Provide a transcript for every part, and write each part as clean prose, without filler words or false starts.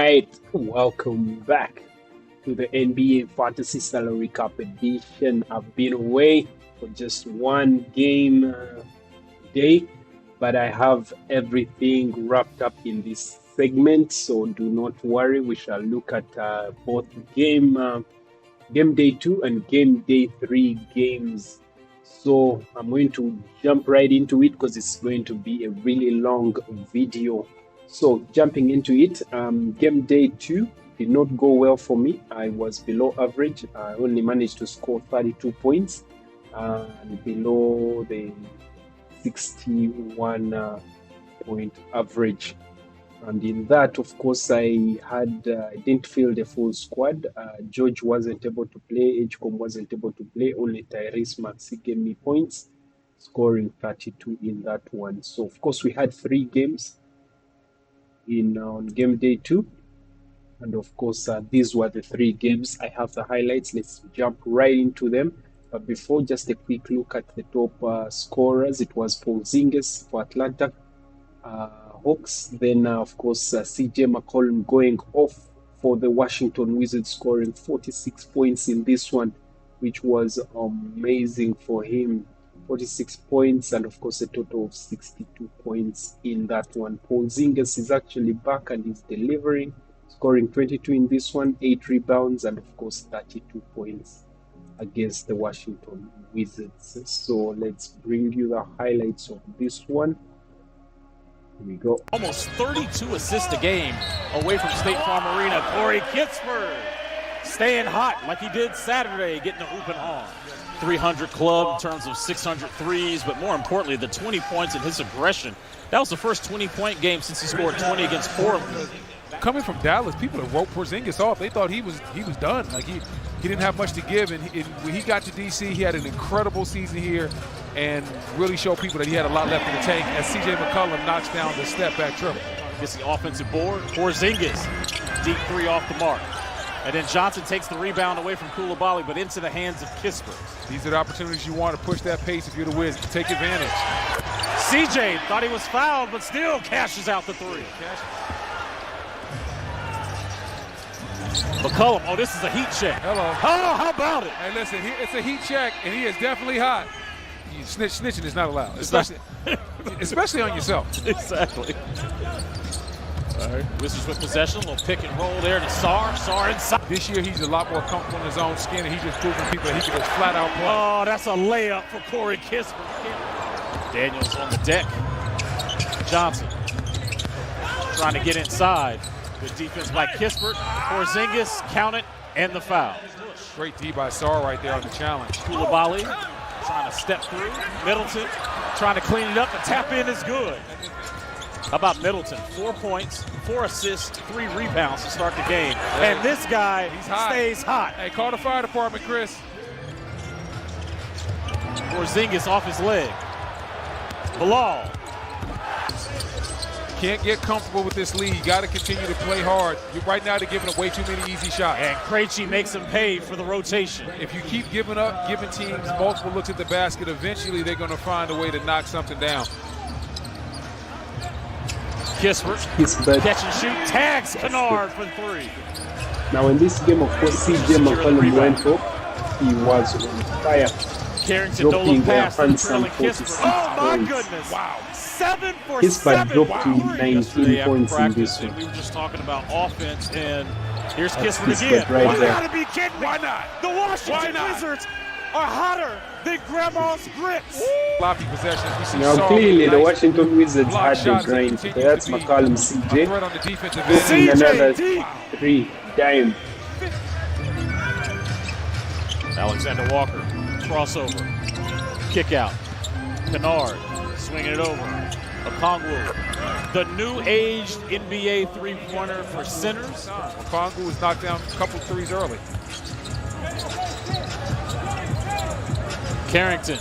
right, welcome back to the NBA Fantasy Salary Cup edition. I've been away for just one game day, but I have everything wrapped up in this segment, so do not worry. We shall look at both game day 2 and game day 3 games. So I'm going to jump right into it because it's going to be a really long video. So jumping into it, game day 2 did not go well for me. I was below average. I only managed to score 32 points and below the 61 point average. And in that, of course, I didn't field a full squad. George wasn't able to play. Edgecombe wasn't able to play. Only Tyrese Maxey gave me points, scoring 32 in that one. So, of course, we had 3 games on game day 2. And, of course, these were the 3 games. I have the highlights. Let's jump right into them. But before, just a quick look at the top scorers. It was Porzingis for Atlanta Hawks. Then, of course, CJ McCollum going off for the Washington Wizards, scoring 46 points in this one, which was amazing for him. 46 points and, of course, a total of 62 points in that one. Porzingis is actually back and he's delivering, scoring 22 in this one, 8 rebounds, and, of course, 32 points against the Washington Wizards. So let's bring you the highlights of this one. Here we go. Almost 32 assists a game away from State Farm Arena. Corey Kispert staying hot like he did Saturday, getting the hoop and on. 300 club in terms of 600 threes, but more importantly, the 20 points and his aggression. That was the first 20-point game since he scored 20 against Portland. Coming from Dallas, people have wrote Porzingis off. They thought he was done. Like he didn't have much to give, and when he got to DC, he had an incredible season here, and really showed people that he had a lot left in the tank. As CJ McCollum knocks down the step-back triple. Gets the offensive board. Porzingis, deep 3 off the mark. And then Johnson takes the rebound away from Coulibaly, but into the hands of Kispert. These are the opportunities you want to push that pace if you're the Wizards. Take advantage. CJ thought he was fouled, but still cashes out the 3. McCollum, oh, this is a heat check. Hello. Oh, how about it? Hey, listen, it's a heat check, and he is definitely hot. Snitching is not allowed, especially on yourself. Exactly. All right, Wizards with possession, a little pick and roll there to Sarr. Sarr inside. This year, he's a lot more comfortable in his own skin, and he's just proving people that he can just flat out play. Oh, that's a layup for Corey Kispert. Daniels on the deck. Johnson trying to get inside. Good defense by Kispert. Porzingis, count it, and the foul. Great D by Sarr right there on the challenge. Coulibaly trying to step through. Middleton trying to clean it up, and tap in is good. How about Middleton? 4 points, 4 assists, 3 rebounds to start the game. And this guy stays hot. Hey, call the fire department, Chris. Porzingis off his leg. Bilal. Can't get comfortable with this lead. You got to continue to play hard. Right now, they're giving up way too many easy shots. And Krejci makes him pay for the rotation. If you keep giving teams multiple looks at the basket, eventually they're going to find a way to knock something down. Kispert, catch and shoot, tags Kennard for 3. Now in this game, of course, CJ McCollum went up. He was on fire. Carrington don't look past the trailing Kispert. Oh my goodness! Wow, 7 for Kispert 7. Dropped to 19 points in this one. We were just talking about offense, and here's Kispert again. Right you gotta be kidding me! Why not? The Washington Wizards are hotter than Grandma's grits. Sloppy possessions. Now clearly the Washington Wizards had the grind. That's McCollum, CJ. Getting another 3 dime. Alexander Walker, crossover, kick out. Kennard swinging it over. Okongwu, the new aged NBA three-pointer for centers. Okongwu was knocked down a couple threes early. Carrington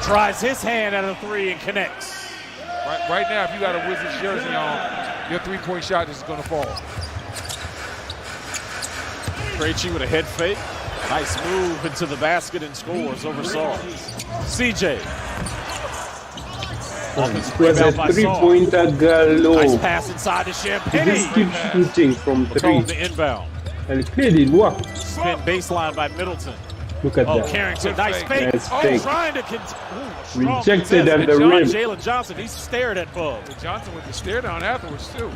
tries his hand at a 3 and connects. Right now, if you got a Wizards jersey on, your three-point shot is going to fall. Krejci with a head fake. Nice move into the basket and scores over Sarr. CJ Offensive It was a rebound by Saar. three-pointer galore. Nice pass inside to He Champagne. just keep shooting from We'll call three. him the inbound. And clearly it worked. Spin baseline by Middleton. Look at Oh, that. Carrington, Good nice fake. fake. Nice Oh, fake. trying to Rejected at the rim. Jalen Johnson, he stared at Bub. Johnson with the stare down afterwards too.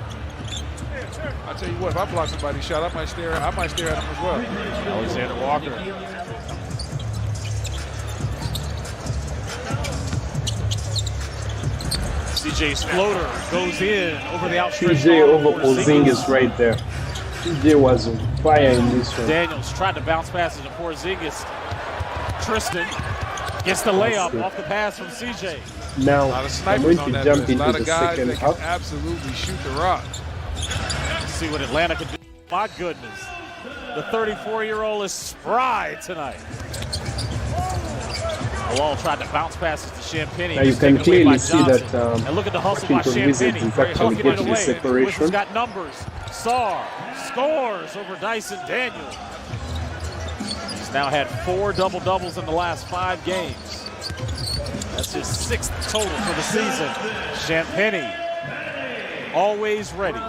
I'll tell you what, if I block somebody's shot, I might stare at him as well. Alexander Walker. CJ's floater goes in over the outstretched CJ arm over of Porzingis. Porzingis right there. CJ was on fire in this one. Daniels tried to bounce pass to Porzingis. Tristan gets the layup off the pass from CJ. Now, A lot of I'm snipers going on to that jump list. A into lot the of guys second that can half. absolutely shoot the rock. See what Atlanta can do. My goodness. The 34-year-old is spry tonight. Malone tried to bounce passes to Champagne. Now you can clearly see that and look at the hustle by Washington Wizards Champagne. is actually Hooking it getting away. separation. Wizards got numbers. Saar scores over Dyson Daniels. He's now had 4 double-doubles in the last 5 games. That's his 6th total for the season. Champagne, always ready.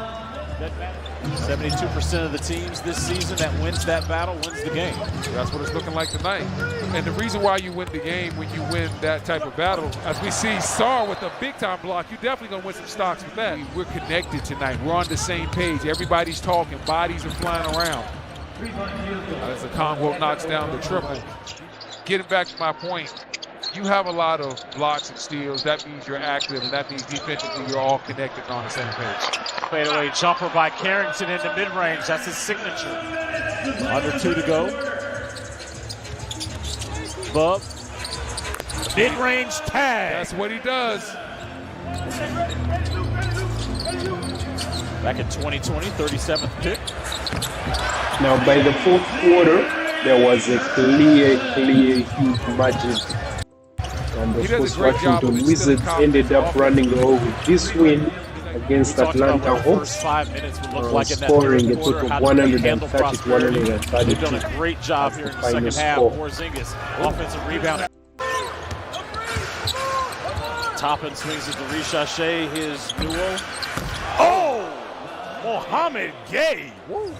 72% of the teams this season that wins that battle wins the game. That's what it's looking like tonight. And the reason why you win the game when you win that type of battle, as we see Saar with a big-time block, you're definitely going to win some stocks with that. We're connected tonight. We're on the same page. Everybody's talking. Bodies are flying around. As the Congo knocks down the triple. Getting back to my point, you have a lot of blocks and steals. That means you're active, and that means defensively you're all connected and on the same page. Fadeaway jumper by Carrington in the mid-range. That's his signature. Under 2 to go. Bub. Mid-range tag. That's what he does. Back in 2020, 37th pick. Now, by the fourth quarter, there was a clear, huge margin. And He of does course, a great job of Washington Wizards ended up running away with this win against We talked about Atlanta what the Hawks, first 5 minutes would look like in that scoring third a quarter, total how of to 130 handle to prosperity. They've 132. done a great job here in the That's the second half. final Porzingis, offensive rebound. Toppin swings it to Ricochet, his duo. Oh! Mohamed Gay. Woo.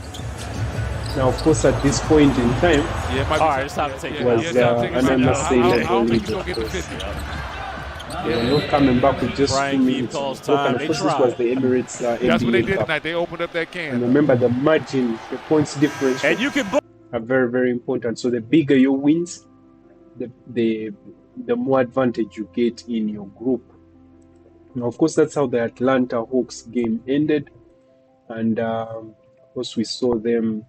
Now, of course, at this point in time, Yeah, it might be All right, it's time to take it was, out. Yeah, it's time to take it an out. unassailable I don't think he's lead, going to get of the course. 50. They were not coming back with just Brian 2 Keith minutes. calls on the clock. time. And of They course, this tried. was the Emirates That's what they NBA did Cup. tonight. They opened up that And can. remember, the margin, the points difference And you can book. are very, very important. So the bigger your wins, the more advantage you get in your group. Now, of course, that's how the Atlanta Hawks game ended. And of course, we saw them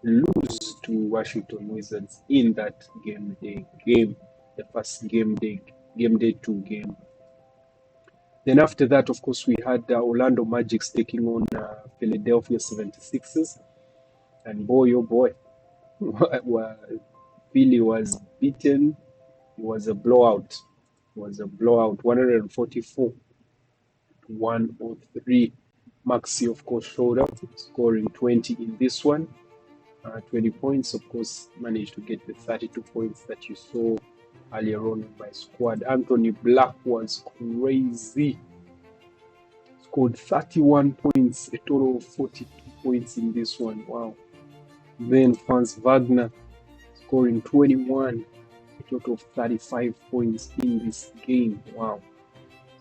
lose to Washington Wizards in that game, the first game day 2 game. Then after that, of course, we had Orlando Magic taking on Philadelphia 76ers. And boy, oh boy, Philly was beaten. It was a blowout. 144 to 103. Maxi, of course, showed up, scoring 20 in this one. 20 points, of course, managed to get the 32 points that you saw earlier on in my squad. Anthony Black was crazy. Scored 31 points, a total of 42 points in this one. Wow. Then Franz Wagner scoring 21, a total of 35 points in this game. Wow.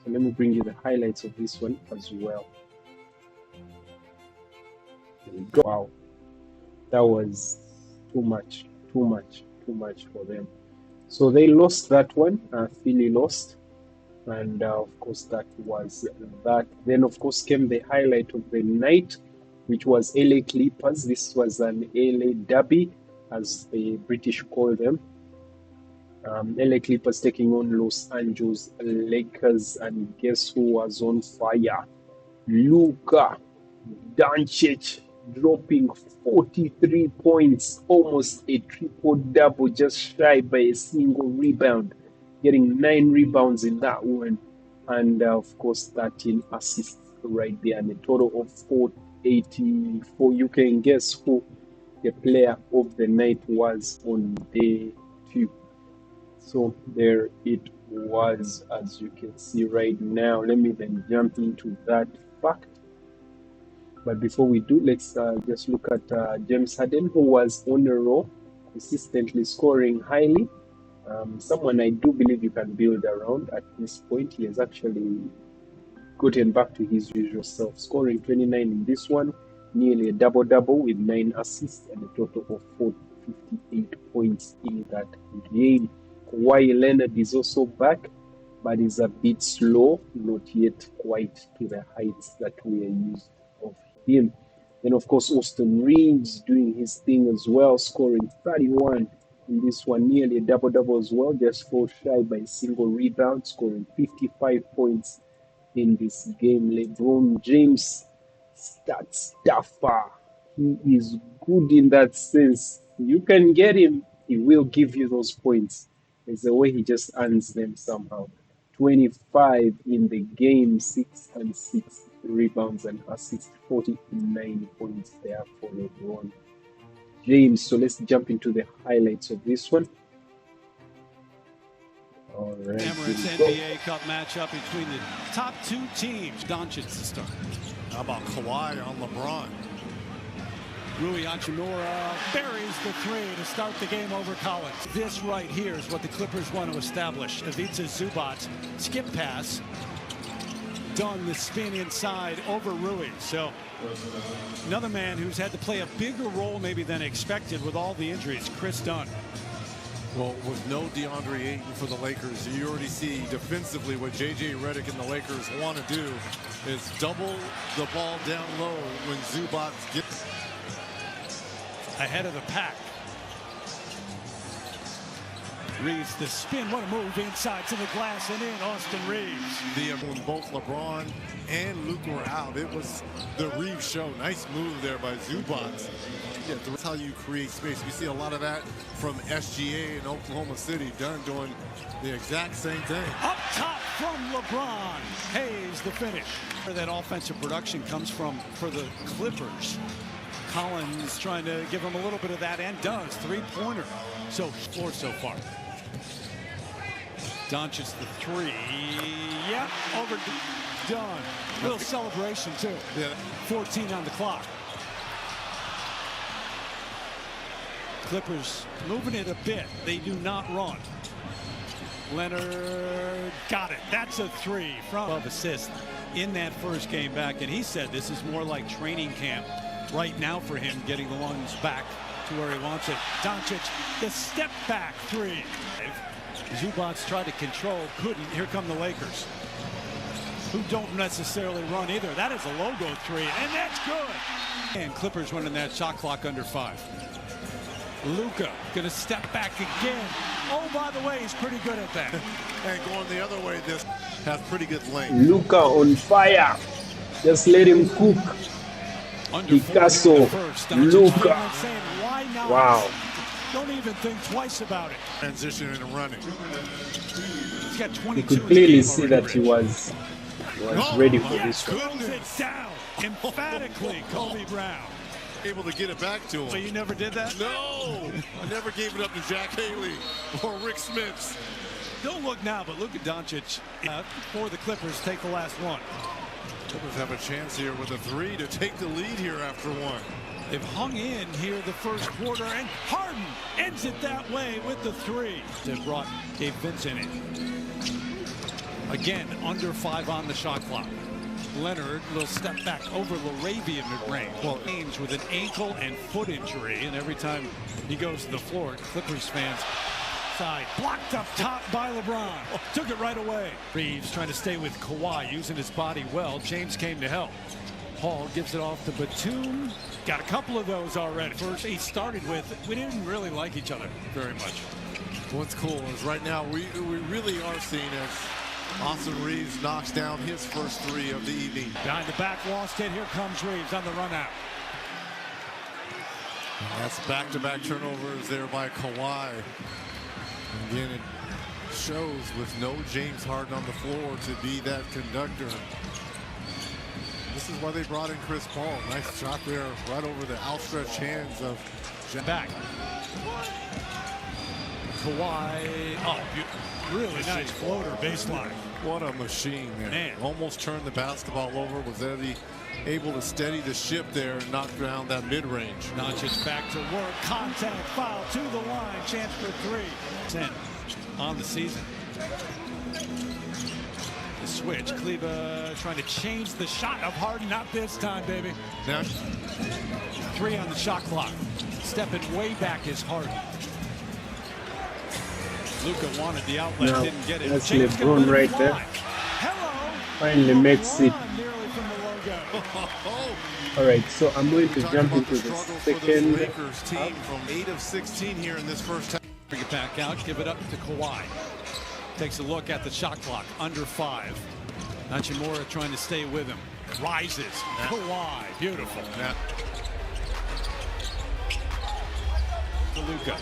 So let me bring you the highlights of this one as well. There we go. Wow. That was too much for them. So they lost that one. Philly lost. And of course, that was that. Then, of course, came the highlight of the night, which was LA Clippers. This was an LA derby, as the British call them. LA Clippers taking on Los Angeles Lakers. And guess who was on fire? Luka Doncic, dropping 43 points, almost a triple-double, just shy by a single rebound, getting 9 rebounds in that one, and of course 13 assists right there, and a total of 484. You can guess who the player of the night was on day 2. So there it was, as you can see right now. Let me then jump into that fact. But before we do, let's just look at James Harden, who was on a roll, consistently scoring highly. Someone I do believe you can build around at this point. He has actually gotten back to his usual self, scoring 29 in this one, nearly a double-double with 9 assists and a total of 458 points in that game. Kawhi Leonard is also back, but is a bit slow, not yet quite to the heights that we are used of him. And of course, Austin Reeves doing his thing as well, scoring 31 in this one, nearly a double-double as well, just fall shy by a single rebound, scoring 55 points in this game. LeBron James, stat stuffer. He is good in that sense. You can get him, he will give you those points. It's the way he just earns them somehow. 25 in the game, 6 and 6 rebounds and assists, 49 points there for LeBron James. So let's jump into the highlights of this one. All right. Emirates NBA Cup matchup between the top two teams. Doncic to start. How about Kawhi on LeBron? Rui Hachimura buries the three to start the game over Collins. This right here is what the Clippers want to establish. AVDIJA'S Zubac skip pass. Done the spin inside over Rui. So another man who's had to play a bigger role maybe than expected with all the injuries, Chris Dunn. Well, with no DeAndre Ayton for the Lakers, you already see defensively what J.J. Redick and the Lakers want to do is double the ball down low when Zubac gets ahead of the pack. Reeves the spin, what a move inside to the glass and in. Austin Reeves. When both LeBron and Luke were out, it was the Reeves show. Nice move there by Zubac. Yeah, that's how you create space. We see a lot of that from SGA in Oklahoma City. Dunn doing the exact same thing. Up top from LeBron. Hayes the finish. Where that offensive production comes from for the Clippers. Collins trying to give him a little bit of that and does. Three-pointer. So floor so far. Doncic the three. Yep, overdone. Little celebration too. Yeah. 14 on the clock. Clippers moving it a bit. They do not run. Leonard got it. That's a three from of assist in that first game back. And he said this is more like training camp right now for him, getting the lungs back to where he wants it. Doncic, the step back three. Zubac tried to control, couldn't. Here come the Lakers, who don't necessarily run either. That is a logo three, and that's good. And Clippers running that shot clock under 5. Luka gonna step back again. Oh, by the way, he's pretty good at that. And going the other way, this has pretty good length. Luka on fire. Just let him cook. Picasso, Luka. Wow. Don't even think twice about it. Transition and running. He's got 22. You could clearly see that he was ready for this one. Throws it down emphatically, Kobe Brown. Able to get it back to him. So you never did that? No, I never gave it up to Jack Haley or Rick Smits. Don't look now, but look at Doncic for the Clippers. Take the last one. Clippers have a chance here with a three to take the lead here after one. They've hung in here the first quarter, and Harden ends it that way with the three. They brought Gabe Vincent in. Again, under 5 on the shot clock. Leonard will step back over LaRavia mid-range. Well, James with an ankle and foot injury, and every time he goes to the floor, Clippers fans side blocked up top by LeBron. Took it right away. Reeves trying to stay with Kawhi, using his body well. James came to help. Paul gives it off to Batum. Got a couple of those already. First he started with, we didn't really like each other very much. What's cool is right now we really are seeing as Austin Reeves knocks down his first three of the evening. Behind the back, lost it. Here comes Reeves on the run out. And that's back-to-back turnovers there by Kawhi. Again, it shows with no James Harden on the floor to be that conductor. This is why they brought in Chris Paul. Nice shot there right over the outstretched hands of back. Kawhi, oh, Really nice floater baseline. What a machine, man. Almost turned the basketball over. Was Eddie able to steady the ship there and knock down that mid-range? Doncic back to work. Contact, foul to the line. Chance for 3. 10 on the season. The switch. Kleba trying to change the shot of Harden. Not this time, baby. Now, 3 on the shot clock. Stepping way back is Harden. Luka wanted the outlet, Now, didn't get it. that's James LeBron right there. Herro Finally makes it. nearly from the logo. All right, so I'm going to talk jump about into the the struggle for this second Lakers team from 8 of 16 here in this first half. Bring it back out, give it up to Kawhi. Takes a look at the shot clock, under 5. Hachimura trying to stay with him. Rises. Kawhi, beautiful. To Luka.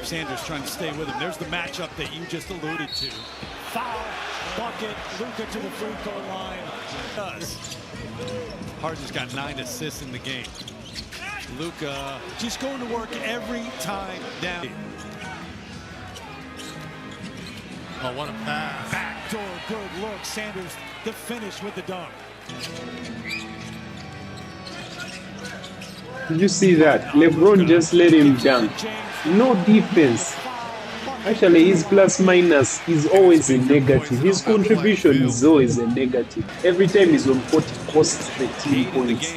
Sanders trying to stay with him. There's the matchup that you just alluded to. Foul, bucket, Luka to the free throw line. Does. Harden's got 9 assists in the game. Luka just going to work every time down. Oh, what a pass. Backdoor, good look. Sanders, the finish with the dunk. Did you see that? LeBron just let him dunk. No defense. Actually, his plus minus is always a negative. His contribution is always a negative. Every time he's on court, it costs 13 points.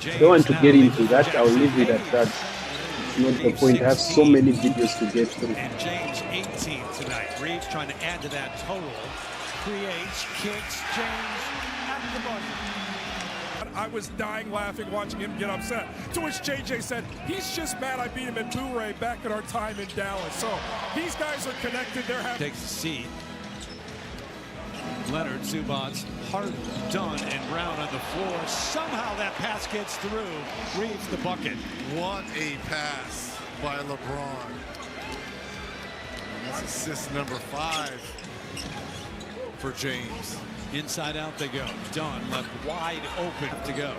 I don't want to get into that. I'll leave it at that. It's not the point. I have so many videos to get through. And James 18 tonight. Reeves trying to add to that total. Creates, kicks, James at the buzzer. I was dying laughing watching him get upset. To which JJ said, he's just mad I beat him at Blu-ray back at our time in Dallas. So these guys are connected. They're happy. Takes a seat. Leonard, Zubats, Harden, Dunn, and Brown on the floor. Somehow that pass gets through. Reeves the bucket. What a pass by LeBron. That's assist number 5 for James. Inside out they go. Dunn left wide open to go.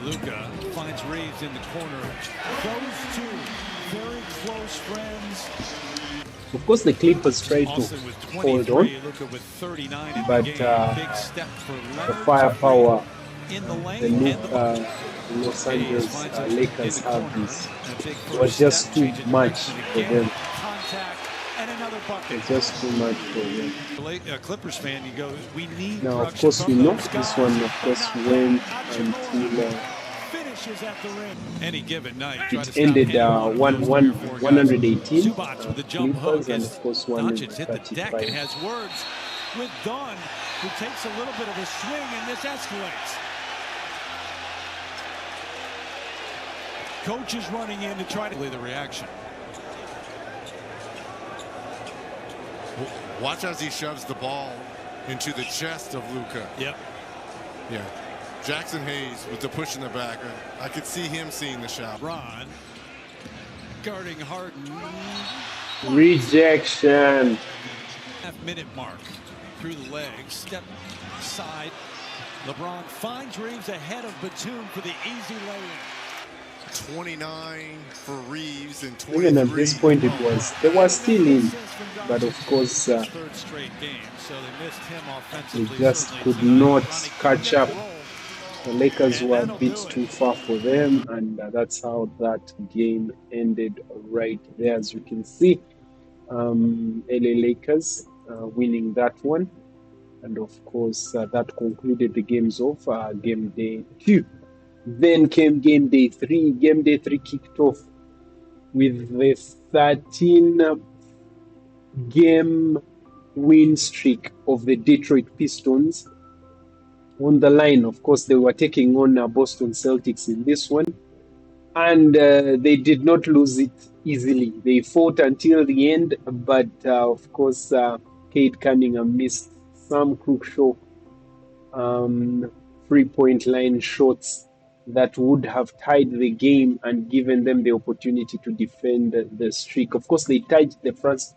Luka finds Reeves in the corner. Those two very close friends. Of course, the Clippers tried to Austin with hold on, 23, Luka with 39 in but the game. Big step for the Leonard. firepower In the lane the and the Los Angeles Lakers have is A big was first just step, too changes much direction for again. them. Contact and another bucket. It's just too much for them. Clippers fan, you go, we need Now, of production course, we from know those this guys. one, of course, went until Finishes at the rim. Any given night. it ended 118 Zubats with the jump hook Clippers, and as of course Doncic hit the deck and 135. has words with Dunn, who takes a little bit of a swing, and this escalates. Coach is running in to try to play the reaction. Watch as he shoves the ball into the chest of Luka. Yep. Yeah. Jackson Hayes with the push in the back. I could see him seeing the shot. Ron guarding Harden. Rejection. Half-minute mark through the legs. Step side. LeBron finds Reeves ahead of Batum for the easy lay-in. 29 for Reeves and 23. Even at this point, they were still in, but of course, Third straight game, so they missed him they offensively. just Certainly could tonight. not Ronnie catch up. roll. The Lakers were a bit too far for them, and that's how that game ended right there. As you can see, LA Lakers winning that one, and of course that concluded the games of game day 2. Then came game day 3. Game day 3 kicked off with the 13 game win streak of the Detroit Pistons on the line. Of course, they were taking on Boston Celtics in this one, and they did not lose it easily. They fought until the end, but of course, Cade Cunningham missed some crucial 3-point line shots that would have tied the game and given them the opportunity to defend the streak. Of course, they tied the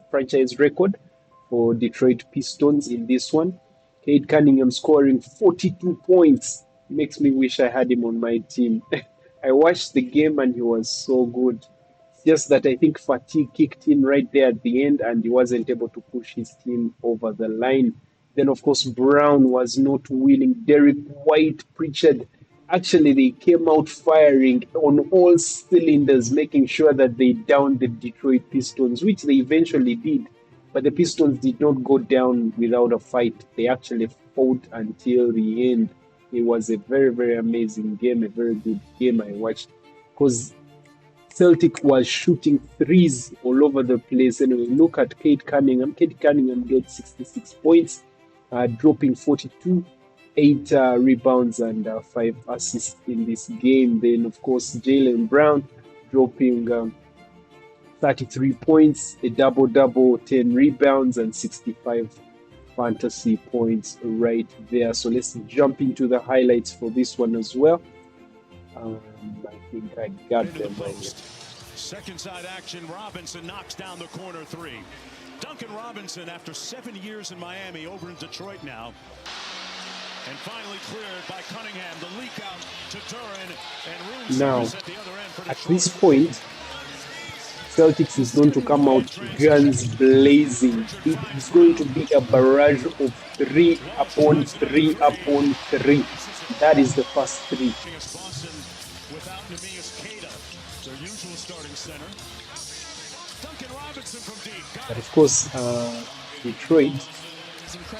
franchise record for Detroit Pistons in this one. Cade Cunningham scoring 42 points. Makes me wish I had him on my team. I watched the game and he was so good. just that I think fatigue kicked in right there at the end, and he wasn't able to push his team over the line. Then, of course, Brown was not willing. Derek White, Pritchard, actually, they came out firing on all cylinders, making sure that they downed the Detroit Pistons, which they eventually did. But the Pistons did not go down without a fight. They actually fought until the end. It was a very, very amazing game, a very good game I watched. Because Celtic was shooting threes all over the place. Anyway, look at Cade Cunningham. Cade Cunningham gets 66 points, dropping 42, 8 rebounds and 5 assists in this game. Then, of course, Jaylen Brown dropping 33 points, a double-double, 10 rebounds, and 65 fantasy points right there. So let's jump into the highlights for this one as well. I think I got them right here. Second side action, Robinson knocks down the corner three. Duncan Robinson, after 7 years in Miami, over in Detroit now. And finally cleared by Cunningham. The leak out to Duran and Room Now, at the other end for at Detroit. this point, Celtics is going to come out guns blazing. It is going to be a barrage of 3 upon 3 upon 3. That is the first 3. Boston without Neemias Queta, their usual starting center. Duncan Robinson from deep. But of course, Detroit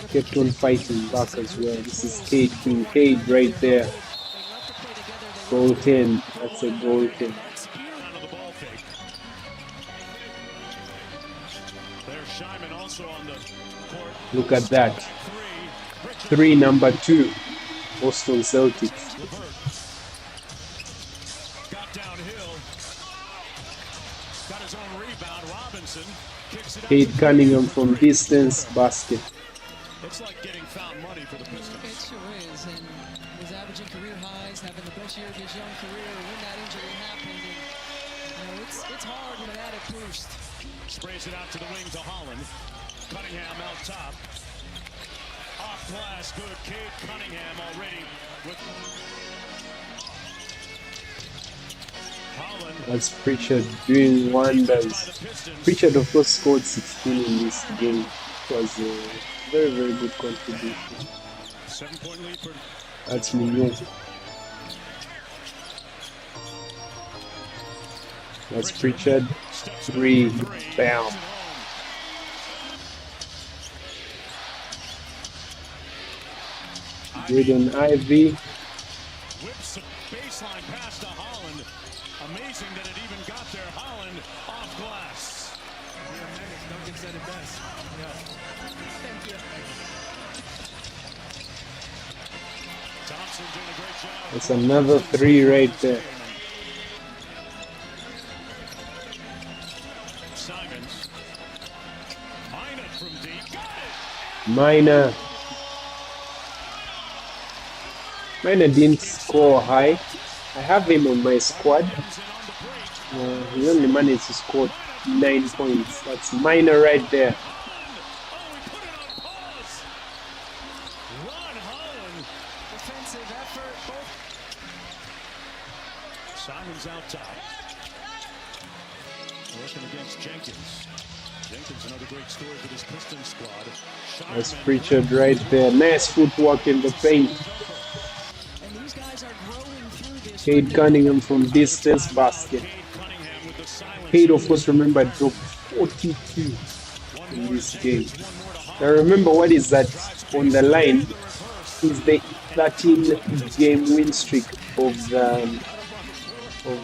kept on fighting back as well. This is Cade Kincaid right there. Goal 10. That's a goal 10. Look at that. 3, number 2. Boston Celtics. Got downhill. Got his own rebound. Robinson kicks it out. Cade Cunningham from distance, basket. It's like getting found money for the Pistons. It sure is, and was averaging career highs, having the best year of his young career when that injury happened. And, it's hard with an added boost. Sprays it out to the wing to Holland. Cunningham out top. Off glass, good. Cade Cunningham already with Holland. That's Pritchard doing wonders. Pritchard, of course, scored 16 in this game. It was a very, very good contribution. 7-point lead for That's Mignon. That's Pritchard. 3, bam. Jaden Ivey. whips a baseline pass to Holland. Amazing that it even got there. Holland off glass. Duncan said it best. Thank you. Thompson doing a great job. That's another 3 right there. Simons. Minor from deep. Got it. Minor didn't score high. I have him on my squad. He only managed to score 9 points. That's Minor right there. Defensive effort. Simons out top. Working against Jenkins. Jenkins, another great story for this Pistons squad. That's Pritchard right there. Nice footwork in the paint. And these guys are growing through this. Cade Cunningham from distance, basket. Cunningham with the silence. Cade, of course, remember, dropped 42 in this game. Now remember what is that on the line is the 13-game win streak of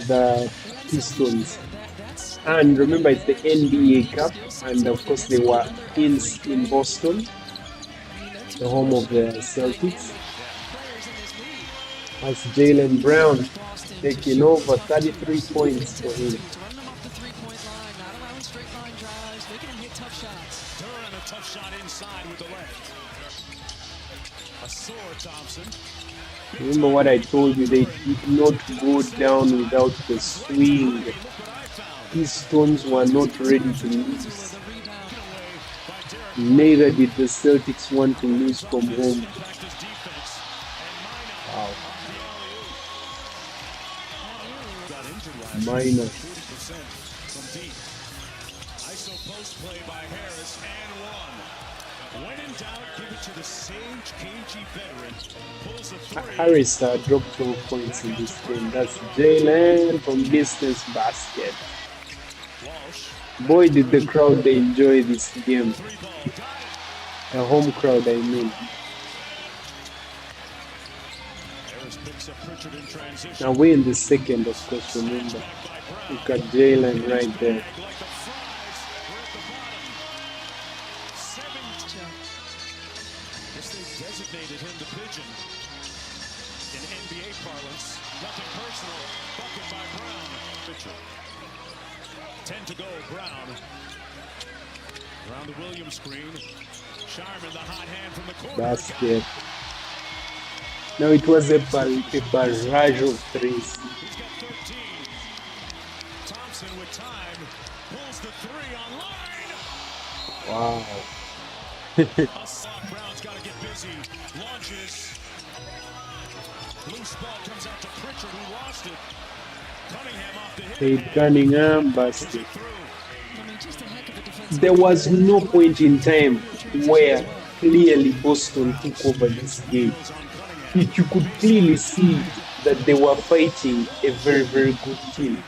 the Pistons. And remember, it's the NBA Cup, and of course they were in Boston, the home of the Celtics. That's Jaylen Brown taking over, 33 points for him. Running them off the three-point line, not allowing straight line drives, making them hit tough shots. Duran a tough shot inside with the left. A sore Thompson. Remember what I told you, they did not go down without the swing. Pistons were not ready to lose. Neither did the Celtics want to lose from home. Wow. Minor. play by Harris and one. When in doubt, give it to the sage, cagey veteran. Pulls a three. Harris dropped 12 points in this game. That's Jalen from distance basket. Boy, did the crowd enjoy this game. The home crowd, I mean. Now we're in the second, of course, remember. Look at Jalen right there. Designated him the pigeon in NBA parlance. Nothing personal. Bucket by Brown. Pitcher. 10 to go. Brown. Around the Williams screen. Sharman, the hot hand from the corner. Basket. Now it was a barrage of threes. He's got 13. Thompson with time. Pulls the three on line. Wow. Brown's got to get busy. Launches. Loose ball comes out to Pritchard, who lost it. Cunningham off the hit. Cade Cunningham basket. I mean, just a heck of a defensive. There was no point in time where clearly Boston took over this game. You could clearly see that they were fighting a very, very good team.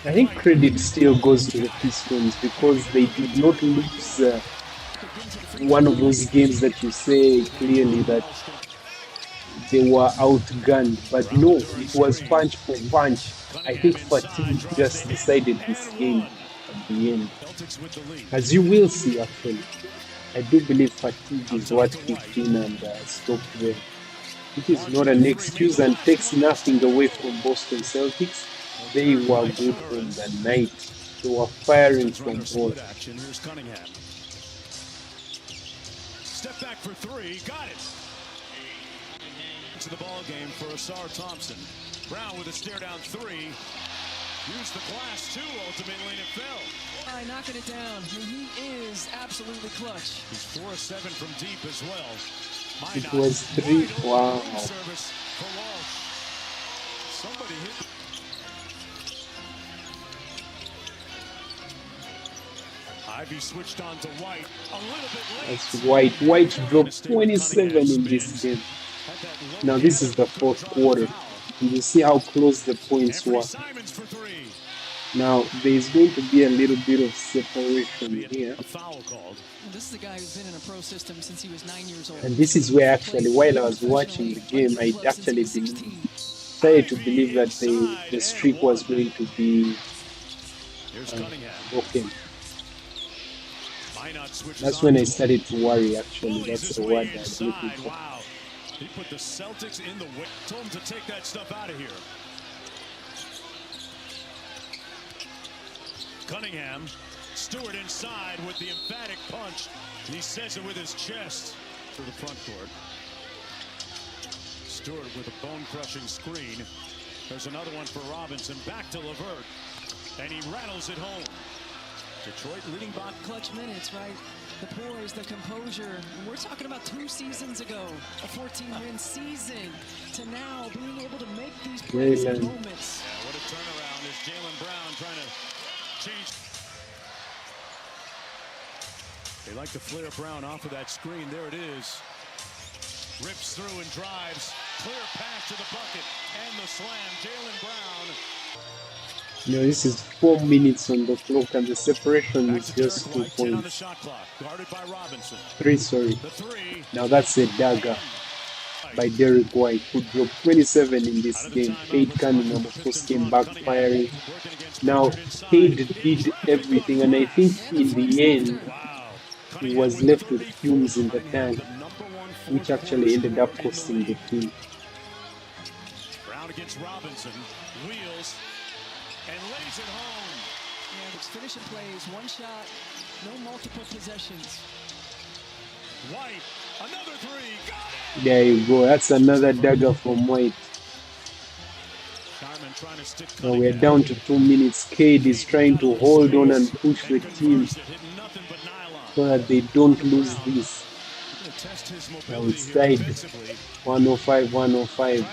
I think credit still goes to the Pistons because they did not lose one of those games that you say clearly that they were outgunned. But no, it was punch for punch. I think fatigue just decided this game at the end. As you will see, actually. I do believe fatigue is what kicked in and stopped them. It is not an excuse and takes nothing away from Boston Celtics. They were good from the night. They were firing from all. Here's Cunningham. Step back for three. Got it. To the ball game for Asar Thompson. Brown with a stare down three. Used the glass too ultimately and it fell. Knocking it down. He is absolutely clutch. He's 4 of 7 from deep as well. It was 3. Wow. Service for Walsh. Somebody hit. Ivy switched on to White. A little bit late. That's White. White dropped 27 in this game. Now this is the fourth quarter. And you see how close the points were. Now there is going to be a little bit of separation here. Well, this is a guy who's been in a pro system since he was 9 years old. And this is where actually, while I was watching the game, I actually started to believe that the streak was going to be broken. That's when I started to worry, actually. That's the word I was looking for. Wow. He put the Celtics in the way. Told him to take that stuff out of here. Cunningham. Stewart inside with the emphatic punch. He says it with his chest to the front court. Stewart with a bone-crushing screen. There's another one for Robinson. Back to LeVert. And he rattles it home. Detroit leading by clutch minutes, right? The poise, the composure. And we're talking about 2 seasons ago, a 14-win season, to now being able to make these plays and moments. Yeah, what a turnaround is Jalen Brown trying to change. They like to flare Brown off of that screen. There it is. Rips through and drives. Clear pass to the bucket and the slam. Jalen Brown. You know, this is 4 minutes on the clock and the separation is just 2 points. 3, sorry. Now that's a dagger by Derek White, who dropped 27 in this game. Cade Cunningham, of course, came back firing. Now, Cade did everything, and I think in the end, he was left with fumes in the tank, which actually ended up costing the team. Brown against Robinson. Wheels. And lays it home. Yeah, it's finishing plays, one shot, no multiple possessions. White, another three, got it! There you go, that's another dagger from White. Now we're down to 2 minutes. Cade is trying to hold on and push the team so that they don't lose this. Now it's tied 105-105.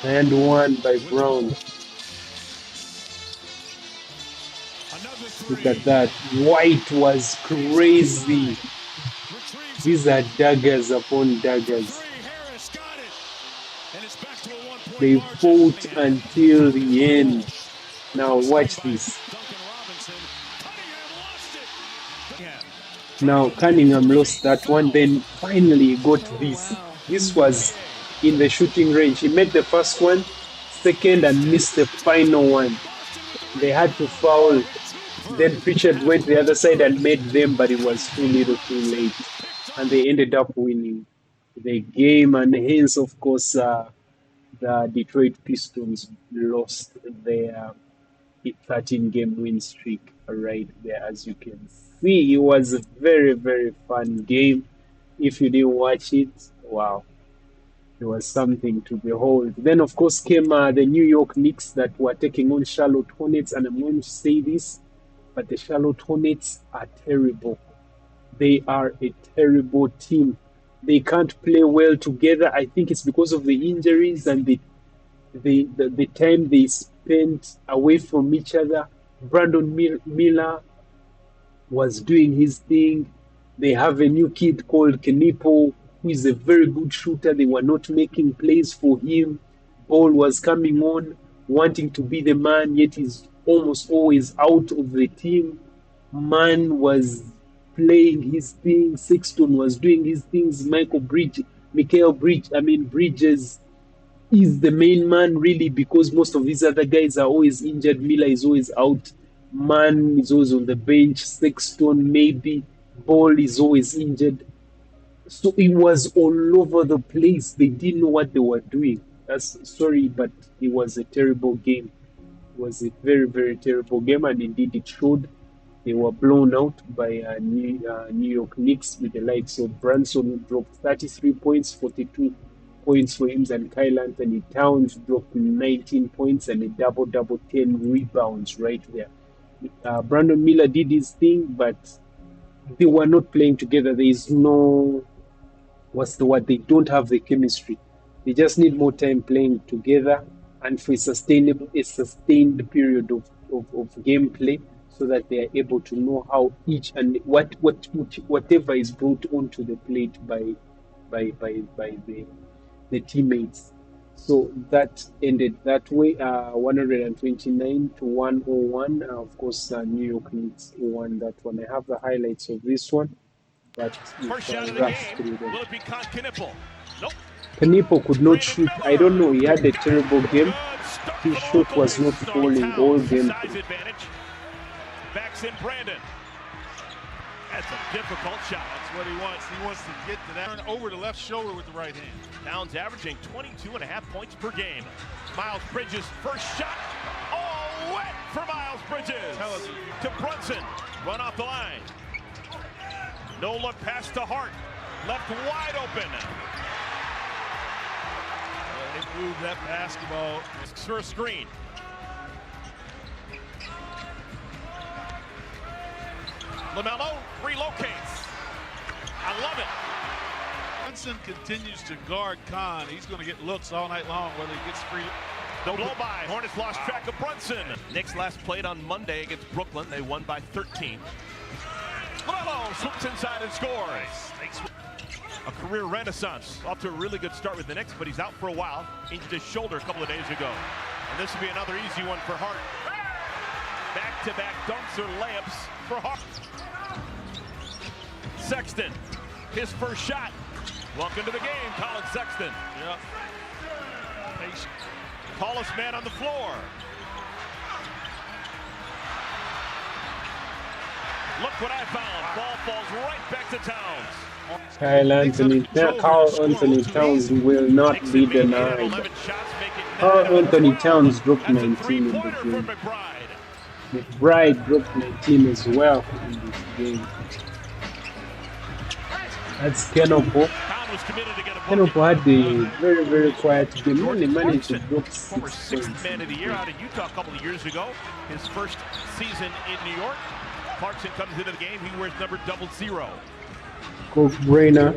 And one by Brown. Look at that. White was crazy. These are daggers upon daggers. They fought until the end. Now watch this. Now Cunningham lost that one, then finally got this. This was in the shooting range. He made the first one, second, and missed the final one. They had to foul. Then Pritchard went the other side and made them, but it was too little too late. And they ended up winning the game, and hence, of course, the Detroit Pistons lost their 13-game win streak right there. As you can see, it was a very, very fun game. If you didn't watch it, wow, it was something to behold. Then, of course, came the New York Knicks that were taking on Charlotte Hornets, and I'm going to say this, but the Charlotte Hornets are terrible. They are a terrible team. They can't play well together. I think it's because of the injuries and the time they spent away from each other. Brandon Miller was doing his thing. They have a new kid called Kenipo, who is a very good shooter. They were not making plays for him. Ball was coming on, wanting to be the man, yet he's almost always out of the team. Man was playing his thing. Sexton was doing his things. Bridges is the main man, really, because most of these other guys are always injured. Miller is always out. Man is always on the bench. Sexton, maybe. Ball is always injured. So it was all over the place. They didn't know what they were doing. Sorry, but it was a terrible game. It was a very, very terrible game, and indeed it showed. They were blown out by New York Knicks with the likes of Brunson, who dropped 33 points, 42 points for him, and Kyle Anthony Towns dropped 19 points and a double-double, 10 rebounds right there. Brandon Miller did his thing, but they were not playing together. There is no, they don't have the chemistry. They just need more time playing together and for a sustained period of gameplay, so that they are able to know how each and whatever is brought onto the plate by the teammates. So that ended that way, 129 to 101. Of course, New York Knicks won that one. I have the highlights of this one, but first shot of the game. Will it be Knippel? Nope. Knippel could not shoot. I don't know. He had a terrible game. His shot was not falling all game. Backs in Brandon. That's a difficult shot. That's what he wants. He wants to get to that. Turn over the left shoulder with the right hand. Towns averaging 22.5 points per game. Miles Bridges, first shot. Oh, wet for Miles Bridges. To Brunson. Run off the line. No look pass to Hart. Left wide open. They moved that basketball. For a screen. LaMelo relocates. I love it. Brunson continues to guard Khan. He's going to get looks all night long, whether he gets free. No blow by. Hornets lost track of Brunson. Knicks last played on Monday against Brooklyn. They won by 13. LaMelo swoops inside and scores. A career renaissance. Off to a really good start with the Knicks, but he's out for a while. Injured his shoulder a couple of days ago. And this will be another easy one for Hart. Back-to-back dunks or layups for Hart. Sexton, his first shot. Welcome to the game, Colin Sexton. Yeah. Tallest man on the floor. Look what I found. Ball falls right back to Towns. Carl Anthony Towns will not be denied. Carl Anthony Towns dropped 19 in the game. McBride dropped 19 as well in this game. That's Kenopo. Kenopo had a very, very quiet game. Only managed to drop 6 Former sixth man of the year out of Utah a couple of years ago. His first season in New York. Clarkson comes into the game. He wears number 00. Kalkbrenner.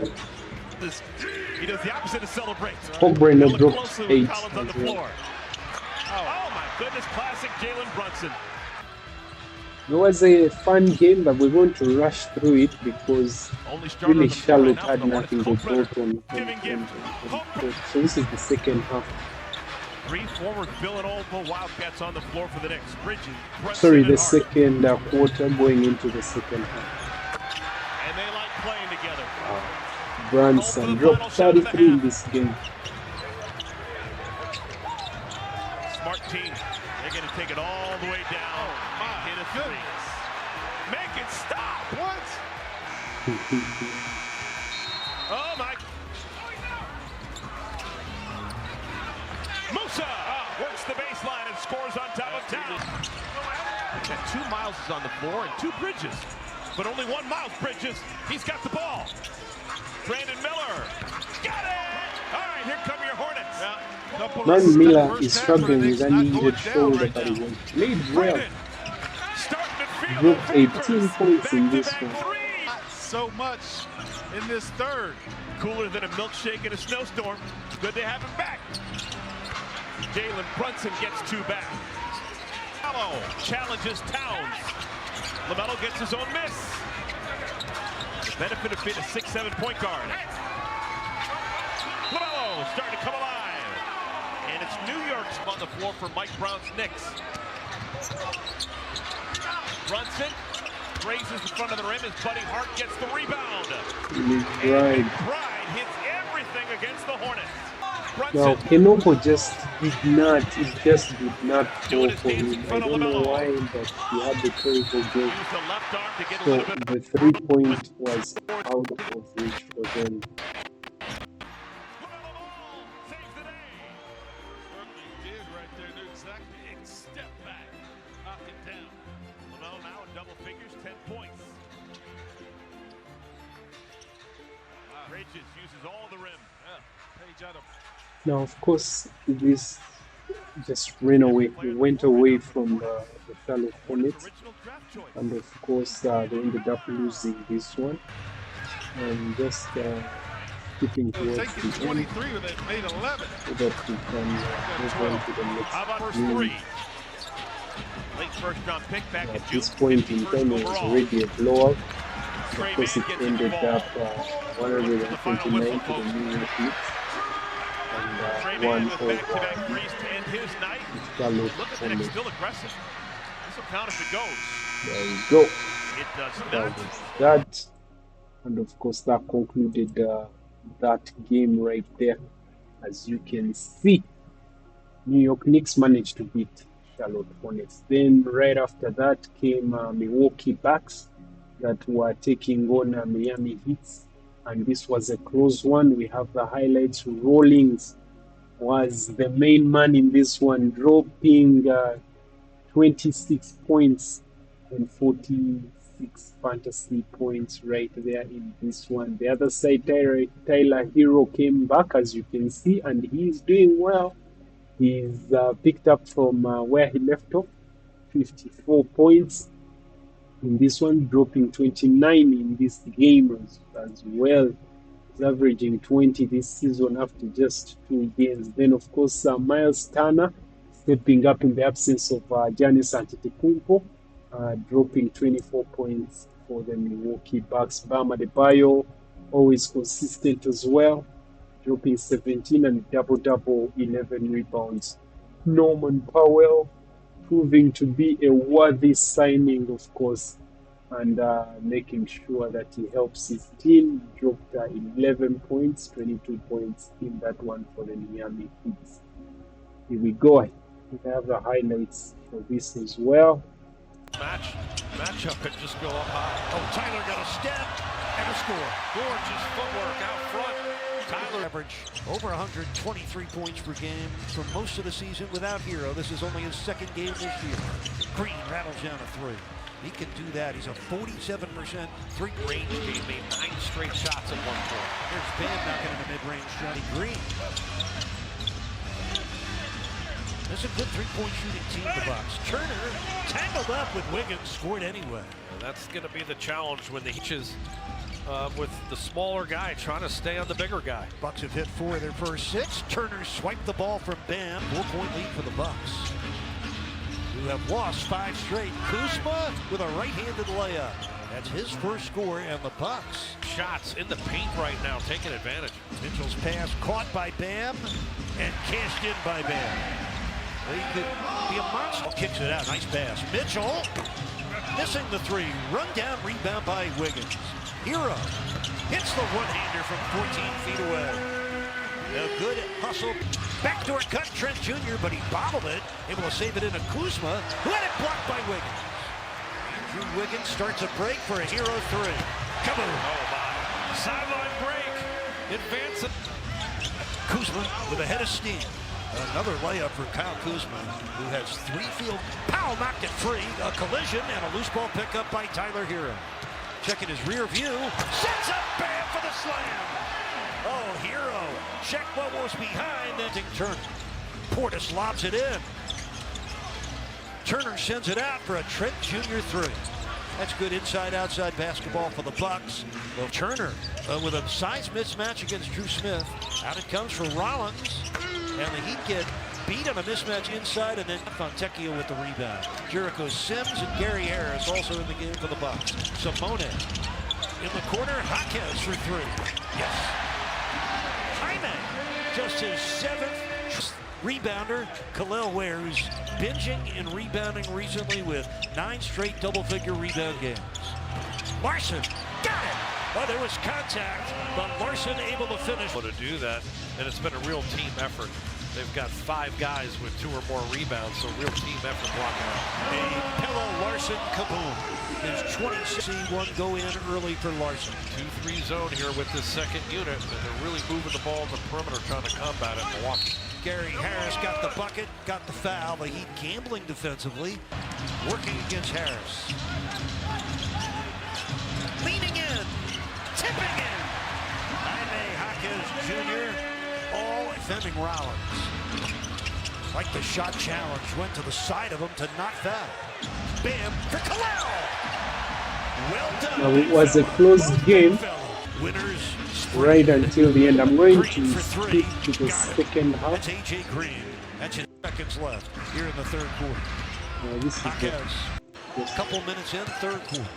He does the opposite to celebrate. Kalkbrenner dropped 8 on the floor. Oh my goodness, classic Jalen Brunson. It was a fun game, but we want to rush through it because really Charlotte had nothing to vote on. So this is the second half. Three former Villanova Wildcats on the floor for the Knicks. Bridges, Brunson, sorry, the second quarter going into the second half. And they like playing together. Brunson dropped 33 in this game. Smart team. They're going to take it all the way down. Hit a three. Make it stop. What? Oh, my. Musa works the baseline and scores on top of town. And 2 Miles is on the floor and 2 Bridges. But only 1 Miles Bridges. He's got the ball. Brandon Miller. Got it! All right, here come your Hornets. Man Miller is struggling with an injured shoulder, but he played well. He dropped 18 points in this one. So much in this third. Cooler than a milkshake in a snowstorm. Good to have him back. Jalen Brunson gets 2 back. LaMelo challenges Towns. LaMelo gets his own miss. The benefit of being a 6'7" point guard. LaMelo starting to come alive. And it's New York's on the floor for Mike Brown's Knicks. Brunson raises in front of the rim. His buddy Hart gets the rebound. Right. Pride hits everything against the Hornets. Now, Kenoko just did not go for him. I don't know why, but he had the terrible game. So the 3-point was out of reach for them. Bridges uses all the rim. Now, of course, this just ran away. We went away from the Charlotte Hornets, and of course, they ended up losing this one. And just skipping towards the end, 23, but they made 11. so that we can move on to the next How about first game. 3? Late first round pick back in At June. this point in time, it was already a blowout. Of course, it ended up 129 to the New York Knicks. And one for back-to-back threes to end his night. Charlotte Look at the Knicks, Hornets. still aggressive. This will count if it goes. There we go. It does That not. was that. And of course, that concluded that game right there. As you can see, New York Knicks managed to beat Charlotte Hornets. Then right after that came Milwaukee Bucks that were taking on Miami Heat. And this was a close one. We have the highlights. Rawlings was the main man in this one, dropping 26 points and 46 fantasy points right there in this one. The other side, Tyler Herro came back, as you can see, and he's doing well. He's picked up from where he left off, 54 points in this one, dropping 29 in this game as well. He's averaging 20 this season after just 2 games. Then, of course, Miles Turner stepping up in the absence of Giannis Antetokounmpo, dropping 24 points for the Milwaukee Bucks. Bam Adebayo, always consistent as well, dropping 17 and double-double, 11 rebounds. Norman Powell proving to be a worthy signing, of course, and making sure that he helps his team. Dropped 11 points, 22 points in that one for the Miami Heat. Here we go. We have the highlights for this as well. Matchup could just go up high. Oh, Tyler got a step and a score. Gorgeous footwork out front. Tyler average over 123 points per game for most of the season without Herro. This is only his 2nd game this year. Green rattles down a 3. He can do that. He's a 47% range game, made 9 straight shots at one point. There's Van knocking in the mid-range. Johnny Green. That's a good 3-point shooting team, the Bucks. Turner tangled up with Wiggins, scored anyway. And that's going to be the challenge when the Heat is with the smaller guy trying to stay on the bigger guy. Bucks have hit 4 of their first 6. Turner swiped the ball from Bam. 4-point lead for the Bucks. who have lost 5 straight. Kuzma with a right-handed layup. That's his first score, and the Bucks. Shots in the paint right now, taking advantage. Mitchell's pass caught by Bam and cashed in by Bam. He could be a monster. Kicks it out. Nice pass. Mitchell missing the 3. Run down, rebound by Wiggins. Herro hits the one-hander from 14 feet away. A good hustle. Backdoor cut, Trent Jr., but he bobbled it. Able to save it into Kuzma, who had it blocked by Wiggins. Andrew Wiggins starts a break for a Herro 3. Kaboom! Oh, my. Sideline break. Advance. Kuzma with a head of steam. Another layup for Kyle Kuzma, who has 3 field. Powell knocked it free. A collision and a loose ball pickup by Tyler Herro. Checking his rear view. Sets up Bam for the slam. Oh, Herro. Check what was behind. Then Turner. Portis lobs it in. Turner sends it out for a Trent Jr. 3. That's good inside-outside basketball for the Bucks. Well, Turner with a size mismatch against Drew Smith. Out it comes for Rollins. And the Heat get beat on a mismatch inside, and then Fontecchio with the rebound. Jericho Sims and Gary Harris also in the game for the Bucks. Simone in the corner. Jaquez for 3. Yes. Jaime, just his 7th rebounder. Khalil Ware, who's binging and rebounding recently with 9 straight double-figure rebound games. Larson got it. Oh, there was contact, but Larson able to finish. To do that, and it's been a real team effort. They've got 5 guys with 2 or more rebounds, so real team effort blocking out. A pillow Larson kaboom. His 26-1 go in early for Larson. 2-3 zone here with this second unit, and they're really moving the ball in the perimeter trying to combat it. Milwaukee. Gary Harris got the bucket, got the foul. The Heat gambling defensively, working against Harris. Leaning in, tipping in. Jaime Jaquez Jr. all defending Rollins. Like the shot challenge, went to the side of him to not foul. Bam for Khalil. Well done. Now, it was a close game Winners right until the end. I'm going to skip to the second half. That's AJ Green. That's 10 seconds left here in the third quarter. This is a couple minutes in, third quarter.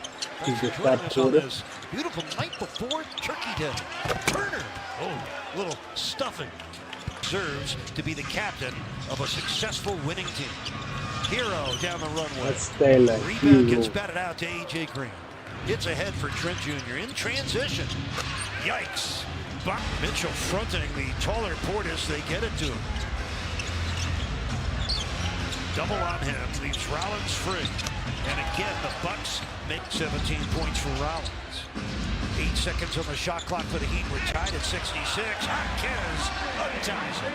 Is the third quarter. Beautiful night before Turkey Day. Turner. Oh, little stuffing. Deserves to be the captain of a successful winning team. Herro down the runway. That's Taylor. Rebound gets batted out to AJ Green. It's ahead for Trent Jr. in transition. Yikes. Mitchell fronting the taller Portis. They get it to him. Double on him. Leaves Rollins free. And again, the Bucks make 17 points for Rollins. 8 seconds on the shot clock for the Heat. We're tied at 66. Jaquez unties it.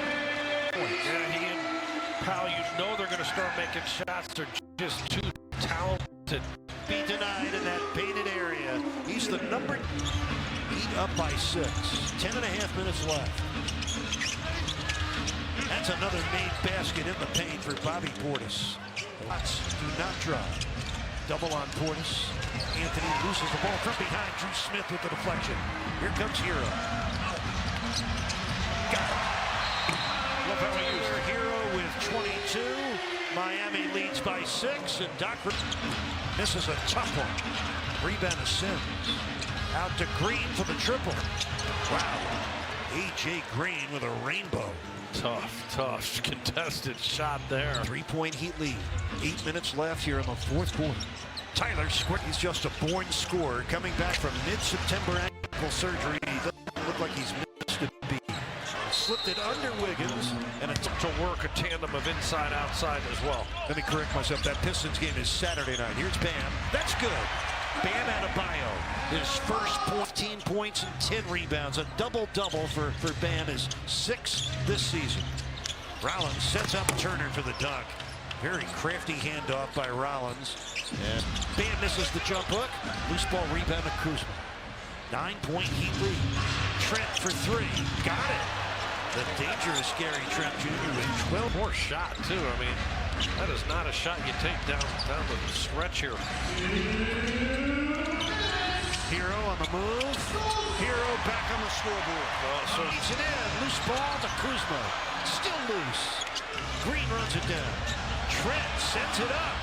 Yeah, he and Powell, you know they're going to start making shots. They're just too talented. Be denied in that painted area. He's the number. Heat up by 6. 10.5 minutes left. That's another made basket in the paint for Bobby Portis. Lots do not drive. Double on Portis. Anthony loses the ball from behind. Drew Smith with the deflection. Here comes Herro. Got it. Love how he used it. Herro with 22. Miami leads by 6. And Doc misses a tough one. Rebound to Sims. Out to Green for the triple. Wow. AJ Green with a rainbow. Tough contested shot there. 3-point Heat lead. 8 minutes left here in the fourth quarter. Tyler Squirt, he's just a born scorer coming back from mid-September ankle surgery. He doesn't look like he's missed a beat. Slipped it under Wiggins, and it took to work a tandem of inside-outside as well. Let me correct myself. That Pistons game is Saturday night. Here's Bam. That's good. Bam Adebayo, his first 14 points and 10 rebounds. A double-double for Bam, his 6th this season. Rollins sets up Turner for the dunk. Very crafty handoff by Rollins. And Bam misses the jump hook. Loose ball rebound to Kuzma. 9-point Heat lead. Trent for 3. Got it. The dangerous Gary Trent Jr. with 12. More shot, too. I mean, that is not a shot you take down the stretch here. Herro on the move. Herro back on the scoreboard. So he's it in. Loose ball to Kuzma. Still loose. Green runs it down. Trent sends it up.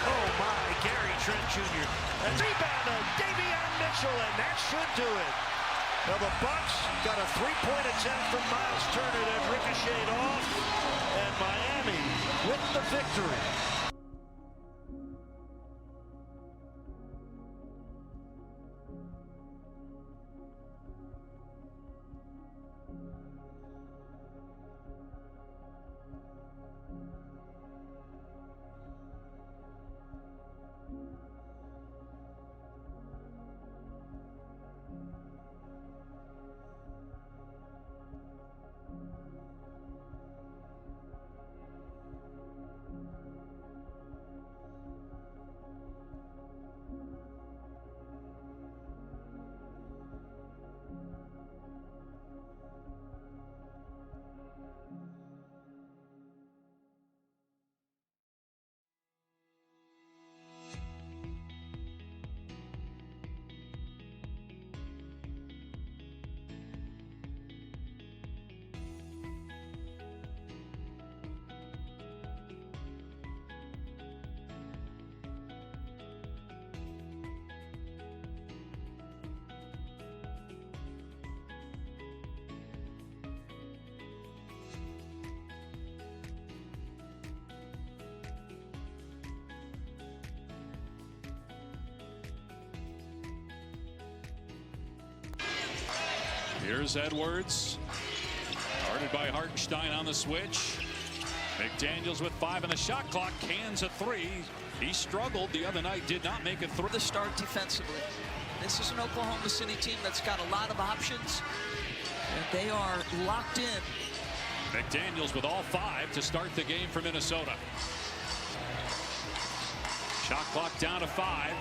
Oh my, Gary Trent Jr. And rebound, Davion Mitchell, and that should do it. Well, the Bucks got a three-point attempt from Miles Turner that ricocheted off, and Miami with the victory. Here's Edwards. Guarded by Hartenstein on the switch. McDaniels with 5 on the shot clock. Cans a 3. He struggled the other night. Did not make a 3. The start defensively. This is an Oklahoma City team that's got a lot of options. And they are locked in. McDaniels with all 5 to start the game for Minnesota. Shot clock down to 5.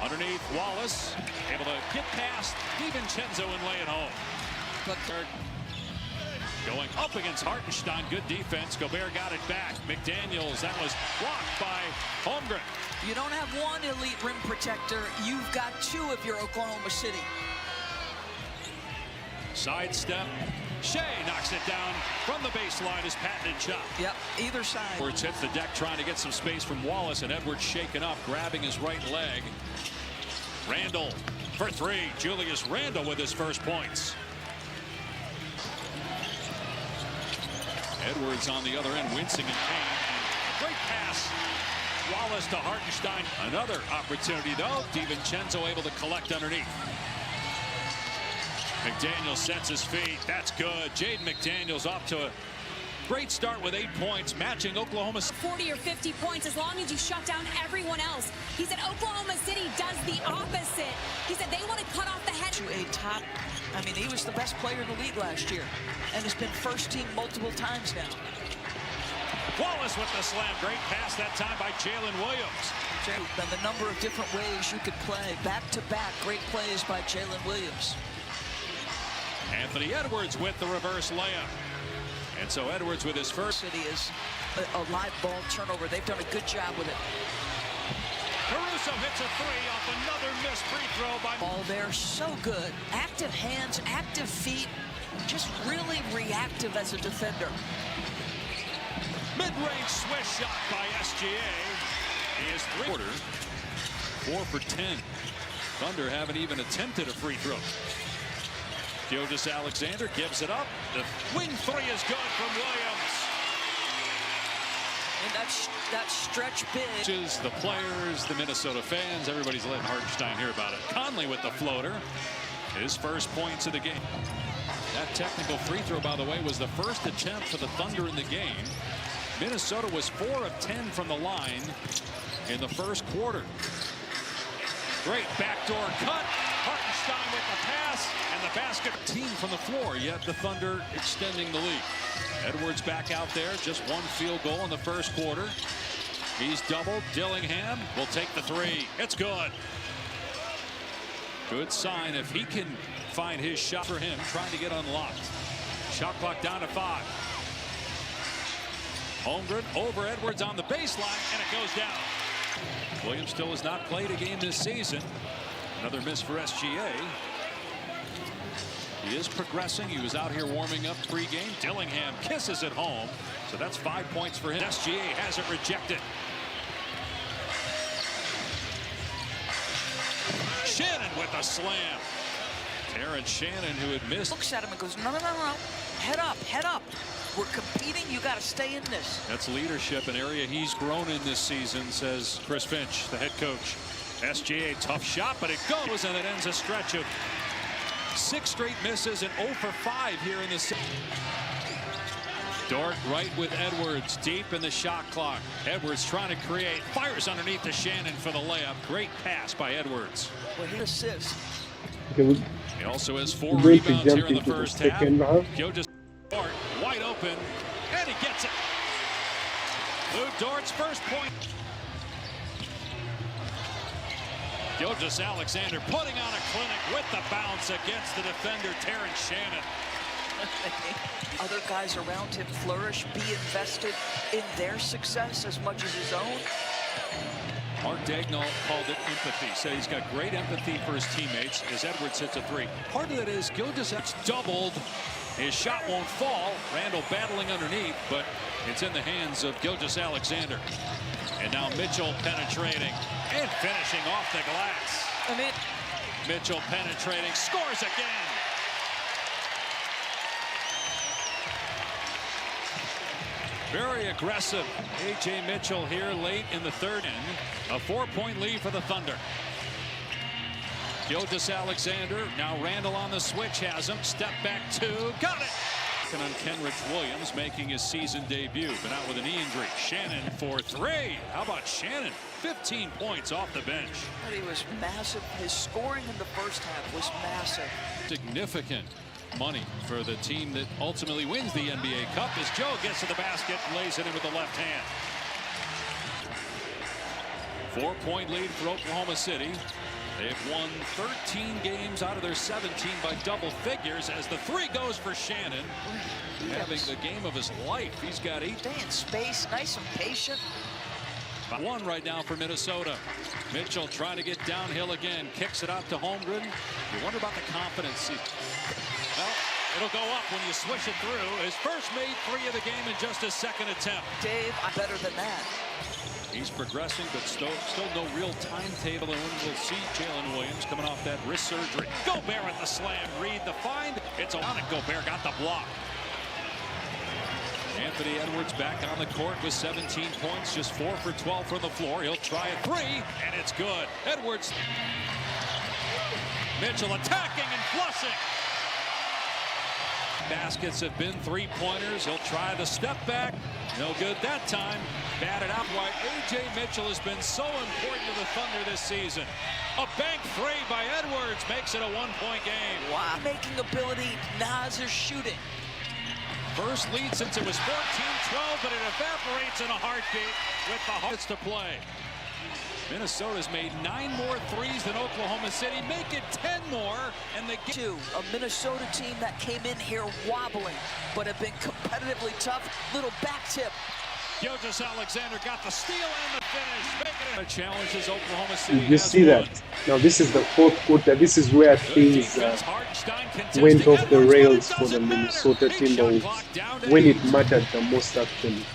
Underneath, Wallace able to get past DiVincenzo and lay it home. Going up against Hartenstein. Good defense. Gobert got it back. McDaniels, that was blocked by Holmgren. You don't have one elite rim protector. You've got 2 if you're Oklahoma City. Sidestep. Shea knocks it down from the baseline. His patented shot. Yep, either side. Edwards hits the deck trying to get some space from Wallace, and Edwards shaken up, grabbing his right leg. Randall for 3. Julius Randle with his first points. Edwards on the other end, wincing in pain. Great pass. Wallace to Hartenstein. Another opportunity, though. DiVincenzo able to collect underneath. McDaniels sets his feet. That's good. Jaden McDaniels off to a great start with 8 points, matching Oklahoma. 40 or 50 points as long as you shut down everyone else. He said Oklahoma City does the opposite. He said they want to cut off the head. To a top, I mean, he was the best player in the league last year and has been first team multiple times now. Wallace with the slam. Great pass that time by Jalen Williams. And the number of different ways you could play. Back-to-back great plays by Jalen Williams. Anthony Edwards with the reverse layup. And so Edwards with his first. City is a live ball turnover. They've done a good job with it. Caruso hits a 3 off another missed free throw by. Ball there, so good. Active hands, active feet. Just really reactive as a defender. Mid-range swish shot by SGA. He is 3. 4 for 10. Thunder haven't even attempted a free throw. Gilgeous Alexander gives it up. The wing 3 is good from Williams. And that stretch big. The players, the Minnesota fans, everybody's letting Hartenstein hear about it. Conley with the floater. His first points of the game. That technical free throw, by the way, was the first attempt for the Thunder in the game. Minnesota was 4 of 10 from the line in the first quarter. Great backdoor cut. Hartenstein with the pass and the basket. Team from the floor, yet the Thunder extending the lead. Edwards back out there, just 1 field goal in the first quarter. He's doubled. Dillingham will take the 3. It's good. Good sign if he can find his shot for him, trying to get unlocked. Shot clock down to 5. Holmgren over Edwards on the baseline, and it goes down. Williams still has not played a game this season. Another miss for SGA. He is progressing. He was out here warming up pregame. Dillingham kisses it home. So that's 5 points for him. SGA has it rejected. Shannon with a slam. Terrence Shannon, who had missed. Looks at him and goes, no, no, no, no. Head up, head up. We're competing. You got to stay in this. That's leadership, an area he's grown in this season, says Chris Finch, the head coach. SGA, tough shot, but it goes, and it ends a stretch of 6 straight misses and 0 for 5 here in the Dort right with Edwards, deep in the shot clock. Edwards trying to create, fires underneath to Shannon for the layup. Great pass by Edwards. Well, he assists. Okay, he also has 4 rebounds here in the first half. Joe just Dort wide open, and he gets it. Lou Dort's first point. AVDIJA'S putting on a clinic with the bounce against the defender, Terrence Shannon. Other guys around him flourish, be invested in their success as much as his own. Mark Daigneault called it empathy. Said he's got great empathy for his teammates as Edwards hits a 3. Part of that is AVDIJA'S doubled. His shot won't fall. Randall battling underneath, but it's in the hands of AVDIJA'S. And now Mitchell penetrating and finishing off the glass. Mitchell penetrating, scores again. Very aggressive A.J. Mitchell here late in the third inning. A 4-point lead for the Thunder. AVDIJA'S, now Randall on the switch, has him. Step back 2, got it. On Kenrich Williams making his season debut, but out with a knee injury. Shannon for 3. How about Shannon? 15 points off the bench. But he was massive. His scoring in the first half was massive. Significant money for the team that ultimately wins the NBA Cup as Joe gets to the basket and lays it in with the left hand. 4-point lead for Oklahoma City. They've won 13 games out of their 17 by double figures as the 3 goes for Shannon. Having the game of his life. He's got 8. Stay in space, nice and patient. 1 right now for Minnesota. Mitchell trying to get downhill again. Kicks it out to Holmgren. You wonder about the confidence. Well, it'll go up when you swish it through. His first made 3 of the game in just his second attempt. Dave, I'm better than that. He's progressing, but still no real timetable. And we'll see Jalen Williams coming off that wrist surgery. Gobert at the slam. Reed the find. It's on it. Gobert got the block. Anthony Edwards back on the court with 17 points. Just 4 for 12 from the floor. He'll try a 3, and it's good. Edwards. Mitchell attacking and flushing. Baskets have been 3-pointers. He'll try the step back. No good that time. Batted out. Why A.J. Mitchell has been so important to the Thunder this season. A bank 3 by Edwards makes it a 1-point game. Wow. Making ability, Nas is shooting. First lead since it was 14-12, but it evaporates in a heartbeat with the Hawks to play. Minnesota's made 9 more 3s than Oklahoma City. Make it 10 more, and they get a Minnesota team that came in here wobbling, but have been competitively tough. Little back tip. AVDIJA'S got the steal and the finish. Making it a challenge as Oklahoma City. You see that? Now this is the 4th quarter. This is where things went off the rails for the Minnesota Timberwolves when it mattered the most, actually.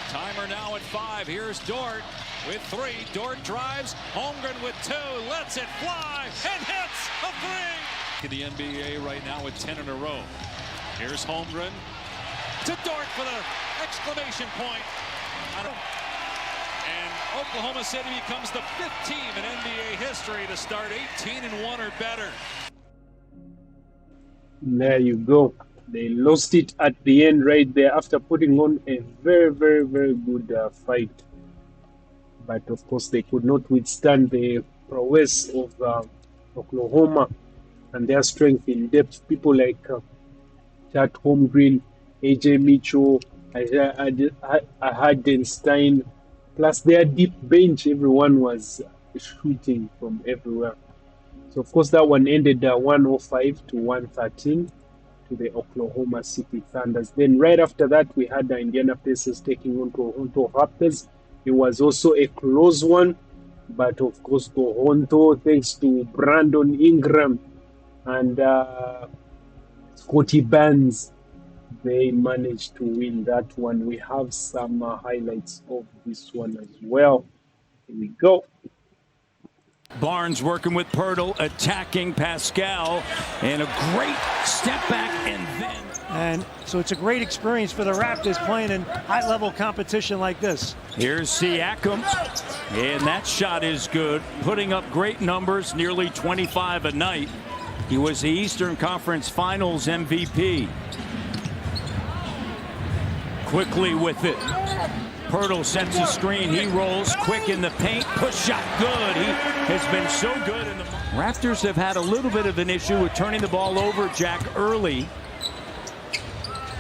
Timer now at 5. Here's Dort with 3. Dort drives. Holmgren with 2. Lets it fly and hits a 3. In the NBA right now with 10 in a row. Here's Holmgren to Dort for the exclamation point. And Oklahoma City becomes the 5th team in NBA history to start 18-1 or better. There you go. They lost it at the end right there after putting on a very, very, very good fight. But of course, they could not withstand the prowess of Oklahoma and their strength in depth. People like Chat Holmgren, A.J. Mitchell, Hardenstein, plus their deep bench. Everyone was shooting from everywhere. So of course, that one ended 105 to 113 to the Oklahoma City Thunders. Then right after that, we had the Indiana Pacers taking on Toronto Raptors. It was also a close one, but of course Toronto, thanks to Brandon Ingram and Scotty Barnes. They managed to win that one. We have some highlights of this one as well. Here we go. Barnes working with Pirtle, attacking Pascal, and a great step back and then. And so it's a great experience for the Raptors playing in high-level competition like this. Here's Siakam, and that shot is good, putting up great numbers, nearly 25 a night. He was the Eastern Conference Finals MVP. Quickly with it. Pirtle sets a screen. He rolls quick in the paint. Push shot good. He has been so good in the Raptors have had a little bit of an issue with turning the ball over, Jack, early.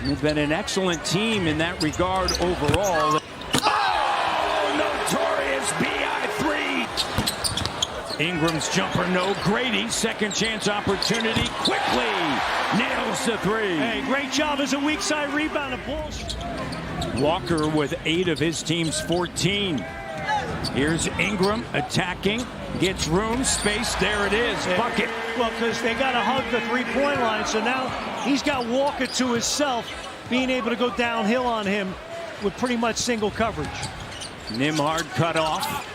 They've been an excellent team in that regard overall. Oh, notorious BI3. Ingram's jumper, no. Grady, second chance opportunity. Quickly nails the three. Hey, great job as a weak side rebounder. Walker with 8 of his team's 14. Here's Ingram attacking, gets room, space, there it is, bucket. Well, because they got to hug the three-point line, so now he's got Walker to himself, being able to go downhill on him with pretty much single coverage. Nembhard cut off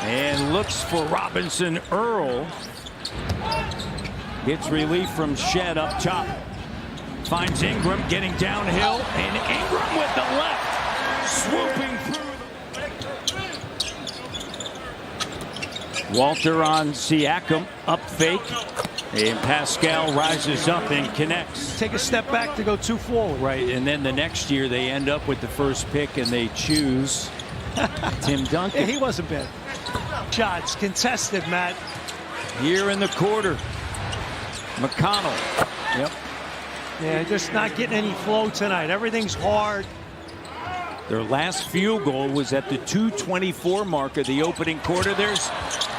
and looks for Robinson. Earl gets relief from Shed up top. Finds Ingram getting downhill, and Ingram with the left, swooping through. Walter on Siakam, up fake, and Pascal rises up and connects. Take a step back to go 2 forward. Right, and then the next year they end up with the first pick and they choose Tim Duncan. Yeah, he wasn't bad. Shots contested, Matt. Here in the quarter, McConnell. Yep. Yeah, just not getting any flow tonight. Everything's hard. Their last field goal was at the 2:24 mark of the opening quarter. There's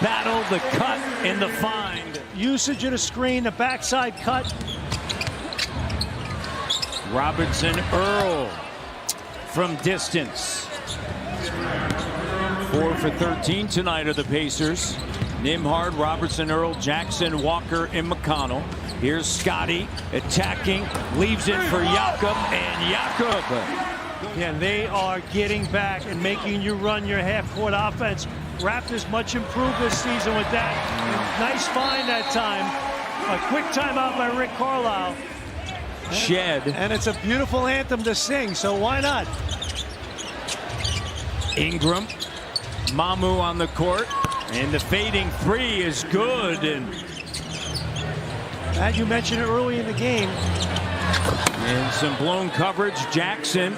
battle, the cut, and the find. Usage of the screen, the backside cut. Robinson, Earl from distance. 4 for 13 tonight are the Pacers. Nembhard, Robertson, Earl, Jackson, Walker, and McConnell. Here's Scotty attacking, leaves it for Jakob, and Jakob. Yeah, they are getting back and making you run your half-court offense. Raptors much improved this season with that. Nice find that time. A quick timeout by Rick Carlisle. Shed. And it's a beautiful anthem to sing, so why not? Ingram, Mamu on the court, and the fading three is good. And Matt, you mentioned it early in the game. And some blown coverage, Jackson.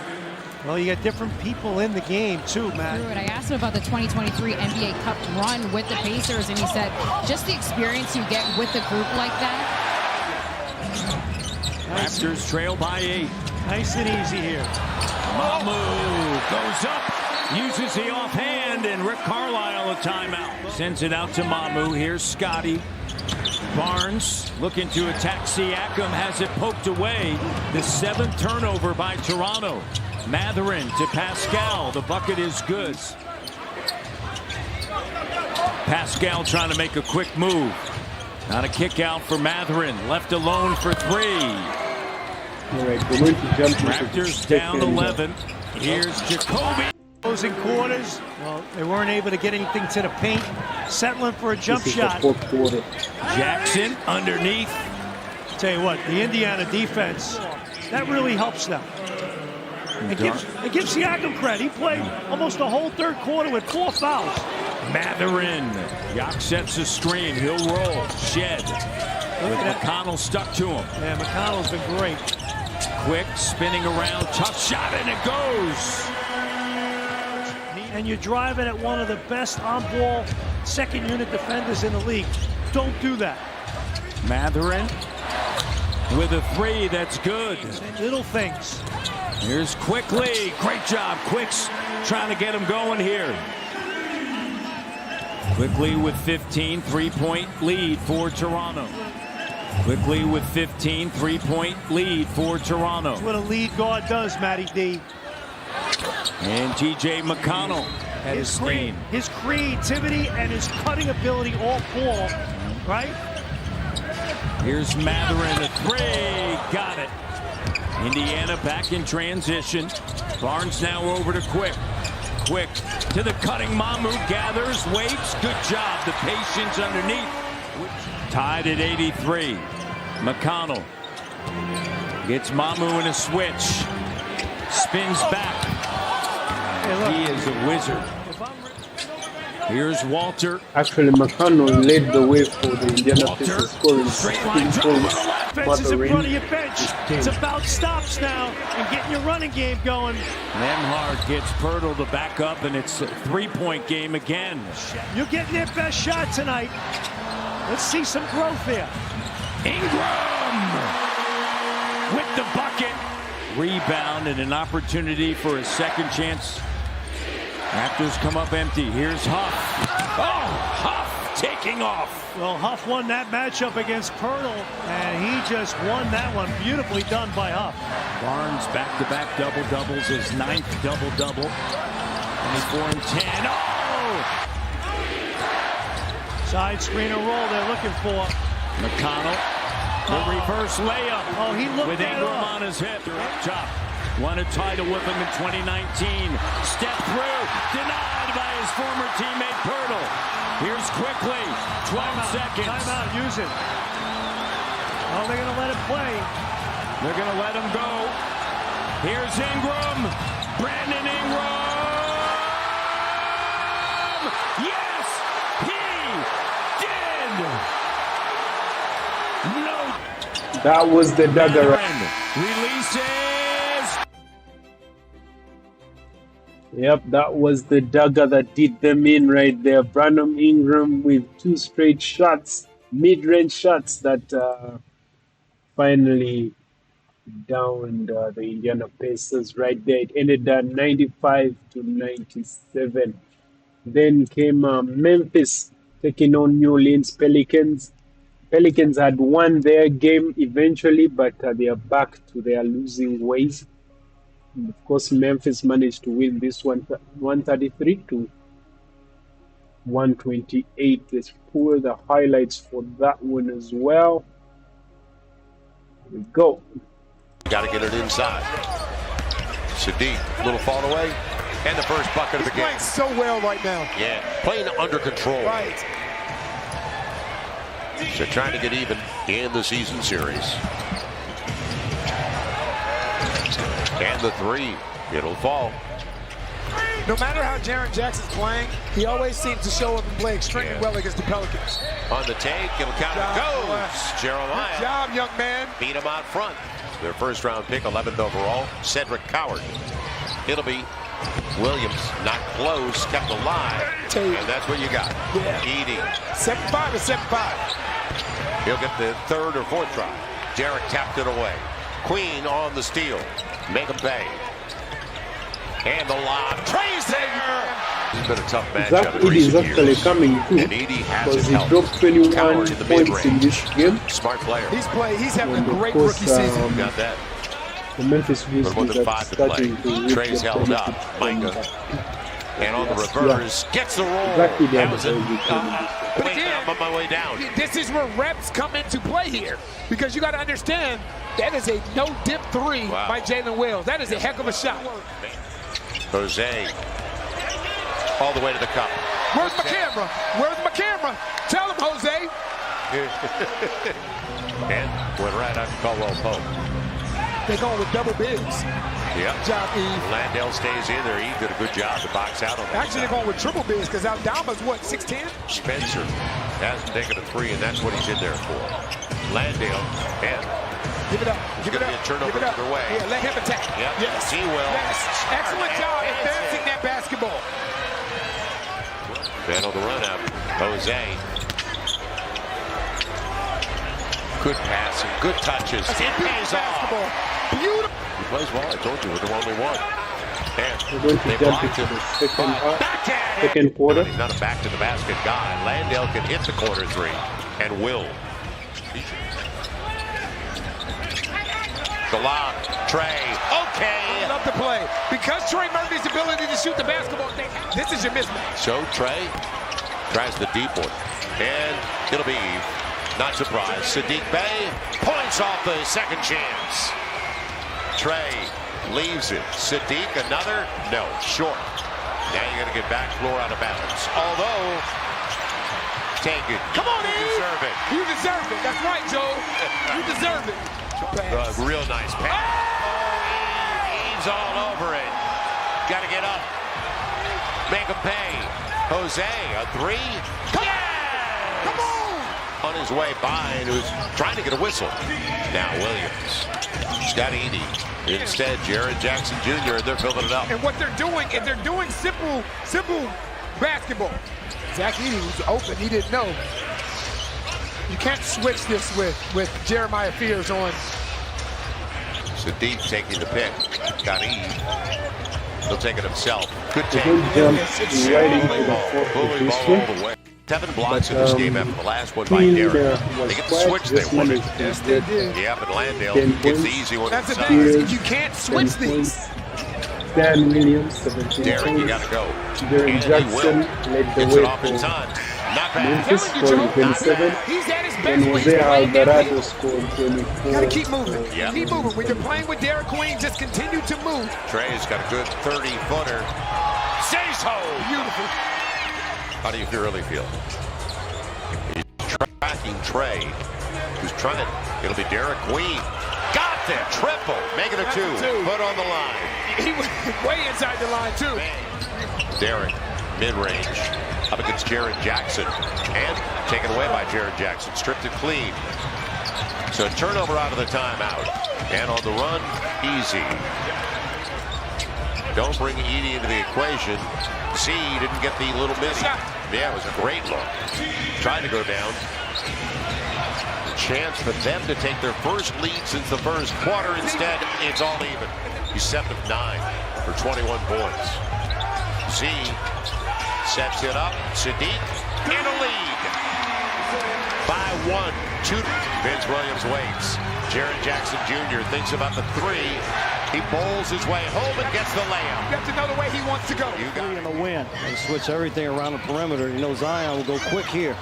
Well, you got different people in the game, too, Matt. I asked him about the 2023 NBA Cup run with the Pacers, and he said just the experience you get with a group like that. Raptors trail by 8. Nice and easy here. Mamu goes up, uses the offhand, and Rick Carlisle a timeout. Sends it out to Mamu. Here's Scotty. Barnes looking to attack Siakam, has it poked away. The 7th turnover by Toronto. Mathurin to Pascal. The bucket is good. Pascal trying to make a quick move. Not a kick out for Mathurin. Left alone for 3. All right, Raptors down 11. Here's Jacoby. Closing quarters. Well, they weren't able to get anything to the paint. Settling for a jump shot. Jackson underneath. Tell you what, the Indiana defense, that really helps them. It gives Siakam credit. He played almost the whole third quarter with 4 fouls. Mathurin. Yak sets a screen. He'll roll. Shed. With McConnell stuck to him. Yeah, McConnell's been great. Quick, spinning around. Tough shot, and it goes. And you're driving at one of the best on-ball second-unit defenders in the league. Don't do that. Mathurin with a 3 that's good. Little things. Here's Quickly. Great job. Quick's trying to get him going here. Quickly with 15, 3-point lead for Toronto. Quickly with 15, 3-point lead for Toronto. That's what a lead guard does, Matty D. And TJ McConnell at his screen. His creativity and his cutting ability all pull, right? Here's Matherin, a three. Got it. Indiana back in transition. Barnes now over to Quick. Quick to the cutting. Mamu gathers, waits. Good job. The patience underneath. Tied at 83. McConnell gets Mamu in a switch. Spins back. He is a wizard. Here's Walter. Actually, McConnell led the way for the Indiana Pacers scoring 16 points. Defense is in front of your bench. It's about stops now and getting your running game going. Nembhard gets Pirtle to back up, and it's a three-point game again. You're getting their best shot tonight. Let's see some growth there. Ingram with the bucket. Rebound and an opportunity for a second chance. Raptors come up empty. Here's Huff. Oh, Huff taking off. Well, Huff won that matchup against Pirtle, and he just won that one. Beautifully done by Huff. Barnes back-to-back double-doubles, his 9th double-double. 24 and 10. Oh! Side screen and roll they're looking for. McConnell, the reverse layup. Oh, he looked with Ingram on his hip. Up top. Won a title with him in 2019. Step through, denied by his former teammate Pirtle. Here's quickly, 12 seconds. Timeout, use it. Oh, they're going to let him play. They're going to let him go. Here's Ingram. Brandon Ingram. Yes, he did. No. That was the dagger. Releases. Yep, that was the dagger that did them in right there. Brandon Ingram with 2 straight shots, mid-range shots that finally downed the Indiana Pacers right there. It ended at 95-97. Then came Memphis taking on New Orleans Pelicans. Pelicans had won their game eventually, but they are back to their losing ways. And of course, Memphis managed to win this one 133-128. Let's pull the highlights for that one as well. Here we go. Got to get it inside. Sadiq, little fall away, and the first bucket of the game. Playing so well right now. Yeah, playing under control. Right. So trying to get even in the season series. And the three, it'll fall. No matter how Jaren Jackson's playing, he always seems to show up and play extremely well against the Pelicans. On the take, it'll count. It goes. Jeremiah. Good job, young man. Beat him out front. Their first round pick, 11th overall, Cedric Coward. It'll be Williams, not close, kept alive. And that's what you got. Yeah. Edey. 7-5 or 7-5. He'll get the 3rd or 4th try. Derek tapped it away. Queen on the steal. Make him pay. And the lob. Trey's there. It's been a tough matchup in recent years. Actually coming too, and Edey has because it he helped. dropped 21 Coward in the points in this game. Smart player. He's having And a of great course, rookie season. Got that. The Memphis But more Grizzlies than are 5 to play. starting to reap Trey's the held up. benefits from Micah. that. And on the Yes, reverse, gets the roll. Exactly the That other was way it. we came in this But Wait, again, I'm on my way down. this is where reps come into play here. Because you got to understand, that is a no-dip 3 by Jalen Wells. That is a heck of a shot. Jose. All the way to the cup. Where's my camera? Where's my camera? Tell him, Jose. And went right out to Caldwell Pope. They're going with double bigs. Yep. Good job, Eve. Landale stays in there. Eve did a good job to box out on that. Actually, they're going with triple bigs because Aldama's, what, 6'10"? Spencer hasn't taken a 3, and that's what he's in there for. Landale, and give it up. Give it up. Be a turnover give it up. either way. Yeah, let him attack. Yep. Yes. He will. Yes. Excellent job advancing that basketball. Then on the run up, Jose. Good pass and good touches. It pays off. Beautiful. He plays well. I told you, we're the only one. And We're going to they jump blocked into him. the second quarter. He's not a back-to-the-basket guy. Landale can hit the corner 3 and will. The lob, Trey. Okay. I love the play. Because Trey Murphy's ability to shoot the basketball, this is your mismatch. So Trey tries the deep one. And it'll be Not surprised. Saddiq Bey points off the second chance. Trey leaves it. Saddiq, another? No, short. Now you got to get back, floor out of bounds. Although, take it. Come on, you deserve it. You deserve it. That's right, Joe. You deserve it. Real nice pass. Oh, he's all over it. Got to get up. Make him pay. Jose, a three. Come on! On his way by, and who's trying to get a whistle. Now Williams. Got Edey. Instead, Jaren Jackson Jr., and they're filling it up. And what they're doing is they're doing simple basketball. Zach Edey was open. He didn't know. You can't switch this with Jeremiah Fears on. Saddiq taking the pick. Got Edey. He'll take it himself. Good take. Bully ball all the way. 7 blocks in this game after the last one by Derek. They get the switch they wanted. Yes, they did. Yeah, but Landale gets the easy one. That's the thing. Is you can't switch these. Dan Williams, 17 Derek, you points. got to go. Jaren Jackson led the Gets way it off in for time. Not Memphis, bad. scoring 27. He's at his best And when he's Jose playing Alvarado Memphis. scored 24. Gotta keep moving. Yeah. Keep moving. When you're playing with Derek Queen, just continue to move. Trey's got a good 30-footer. Say so. Beautiful. How do you really feel? He's tracking Trey, who's trying. It'll be Derek Queen. Got that triple. Make it a two. Put on the line. He was way inside the line, too. Derek, mid-range, up against Jaren Jackson. And taken away by Jaren Jackson. Stripped it clean. So turnover out of the timeout. And on the run, easy. Don't bring Edey into the equation. C didn't get the little mini. Yeah, it was a great look. Tried to go down. Chance for them to take their first lead since the first quarter. Instead, it's all even. He's 7 of 9 for 21 points. Z sets it up. Saddiq in a lead by 1. 2. Vince Williams waits. Jaren Jackson Jr. thinks about the 3. He bowls his way home and gets the layup. That's another way he wants to go. You got it. A win. They switch everything around the perimeter. You know Zion will go quick here.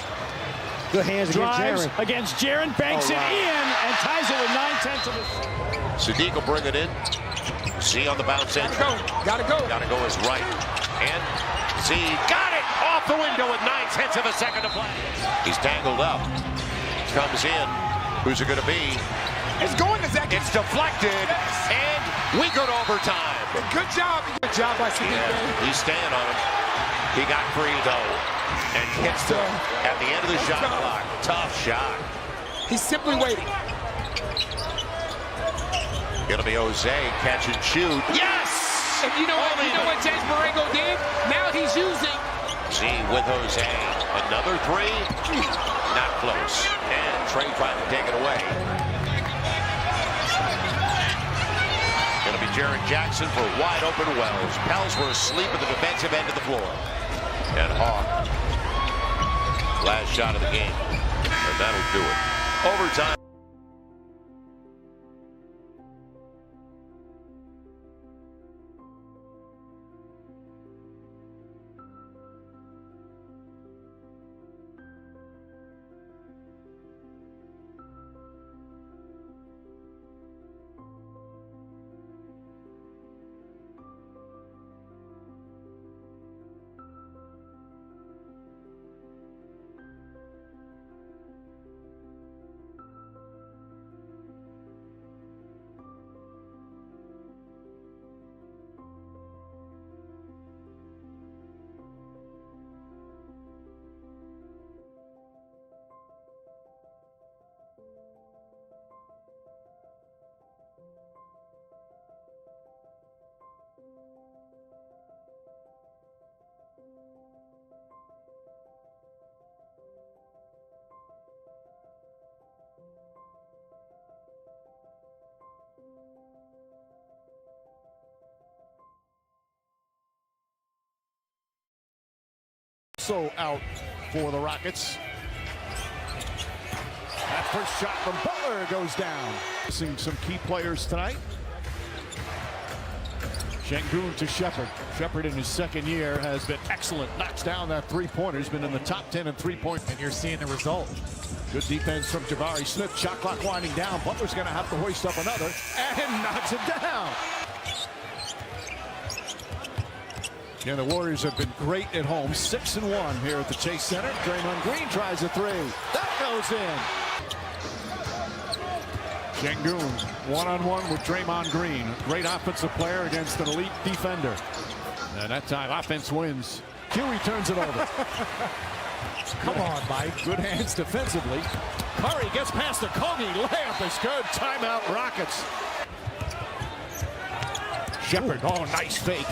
Good hands against Jaren. Banks it in and ties it with 9/10 of the. Saddiq will bring it in. Z on the bounce entry. Gotta go. Gotta go is right. And Z got it off the window with 9/10 of a second to play. He's tangled up. Comes in. Who's it going to be? It's going to Zach. It's deflected. Yes. And we go to overtime. Good job. Good job by Saddiq. Yeah, he's staying on him. He got free, though. And hits them at the end of the shot clock. Tough shot. He's simply waiting. Gonna be Jose catch and shoot. Yes! And you know what James Borrego did? Now he's using. Z with Jose. Another 3. Not close. And Trey trying to take it away. Gonna be Jaren Jackson for wide open Wells. Pels were asleep at the defensive end of the floor. And Hawk. Last shot of the game. And that'll do it. Overtime. Also out for the Rockets. That first shot from Butler goes down. Missing some key players tonight. Şengün to Shepherd. Shepherd in his second year has been excellent. Knocks down that three-pointer. He's been in the top 10 in three-point. And you're seeing the result. Good defense from Jabari Smith. Shot clock winding down. Butler's going to have to hoist up another and knocks it down. Yeah, the Warriors have been great at home. 6-1 here at the Chase Center. Draymond Green tries a three. That goes in. Şengün one-on-one with Draymond Green. Great offensive player against an elite defender. And that time, offense wins. Huey turns it over. Come on, Mike. Good hands defensively. Curry gets past the Kogi. Layup is good. Timeout, Rockets. Shepherd, oh, nice fake.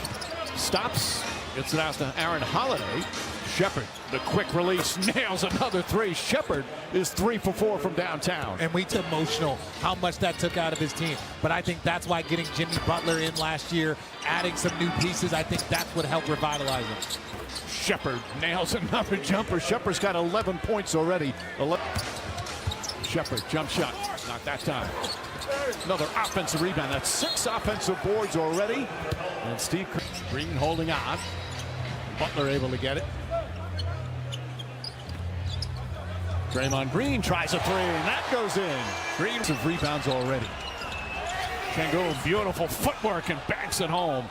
Stops, gets it out to Aaron Holiday. Shepherd, the quick release, nails another three. Shepherd is 3 for 4 from downtown. And we took emotional how much that took out of his team. But I think that's why getting Jimmy Butler in last year, adding some new pieces, I think that's what helped revitalize him. Shepherd nails another jumper. Shepherd's got 11 points already. Shepherd, jump shot, not that time. Another offensive rebound. That's 6 offensive boards already. And Steve Green holding on. Butler able to get it. Draymond Green tries a three, and that goes in. Green of rebounds already. Şengün, beautiful footwork and banks it home.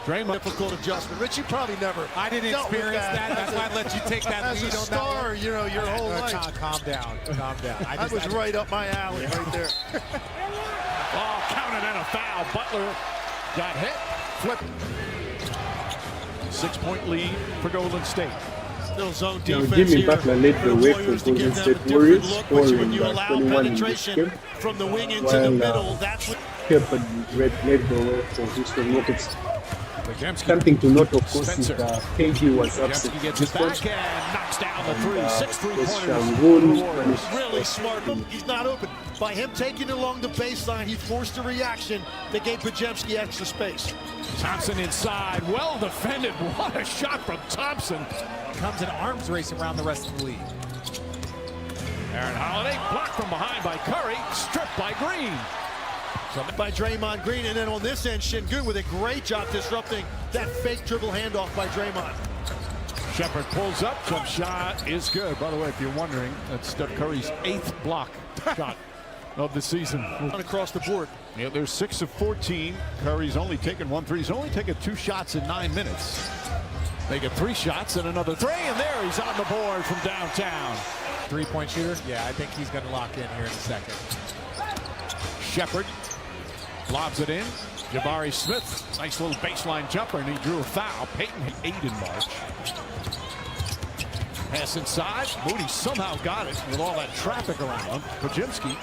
Draymond. Difficult adjustment. Richie probably never. I didn't experience that. That's why I let you take that as lead a on star, that one. you know, your whole life. Calm down. Calm down. That was right up my alley right there. Oh, counted and a foul. Butler got hit. Flip. 6-point lead for Golden State. Still zone Now, defense Jimmy here. Butler led the way for Golden State Warriors, scoring when you allow 21 in this penetration game, from the wing into the middle, while that's what Shepherd led the way for Houston Rockets. Something to note, of course, is KG was absent. Pajemski gets it back and knocks down the three. 6 3-pointers. really smart. He's not open. By him taking it along the baseline, he forced a reaction that gave Pajemski extra space. Thompson inside, well defended. What a shot from Thompson. Comes an arms race around the rest of the league. Aaron Holiday blocked from behind by Curry, stripped by Green. By Draymond Green, and then on this end, Şengün with a great job disrupting that fake dribble handoff by Draymond. Shepherd pulls up, jump shot is good. By the way, if you're wondering, that's Steph Curry's 8th block shot of the season. Across the board. Yeah, they're 6 of 14. Curry's only taken 1 3. He's only taken 2 shots in 9 minutes. They get 3 shots and another 3, and there he's on the board from downtown. 3-point shooter? Yeah, I think he's going to lock in here in a second. Shepherd lobs it in. Jabari Smith, nice little baseline jumper, and he drew a foul. Payton hit 8 in March. Pass inside. Moody somehow got it with all that traffic around him. Pajemski.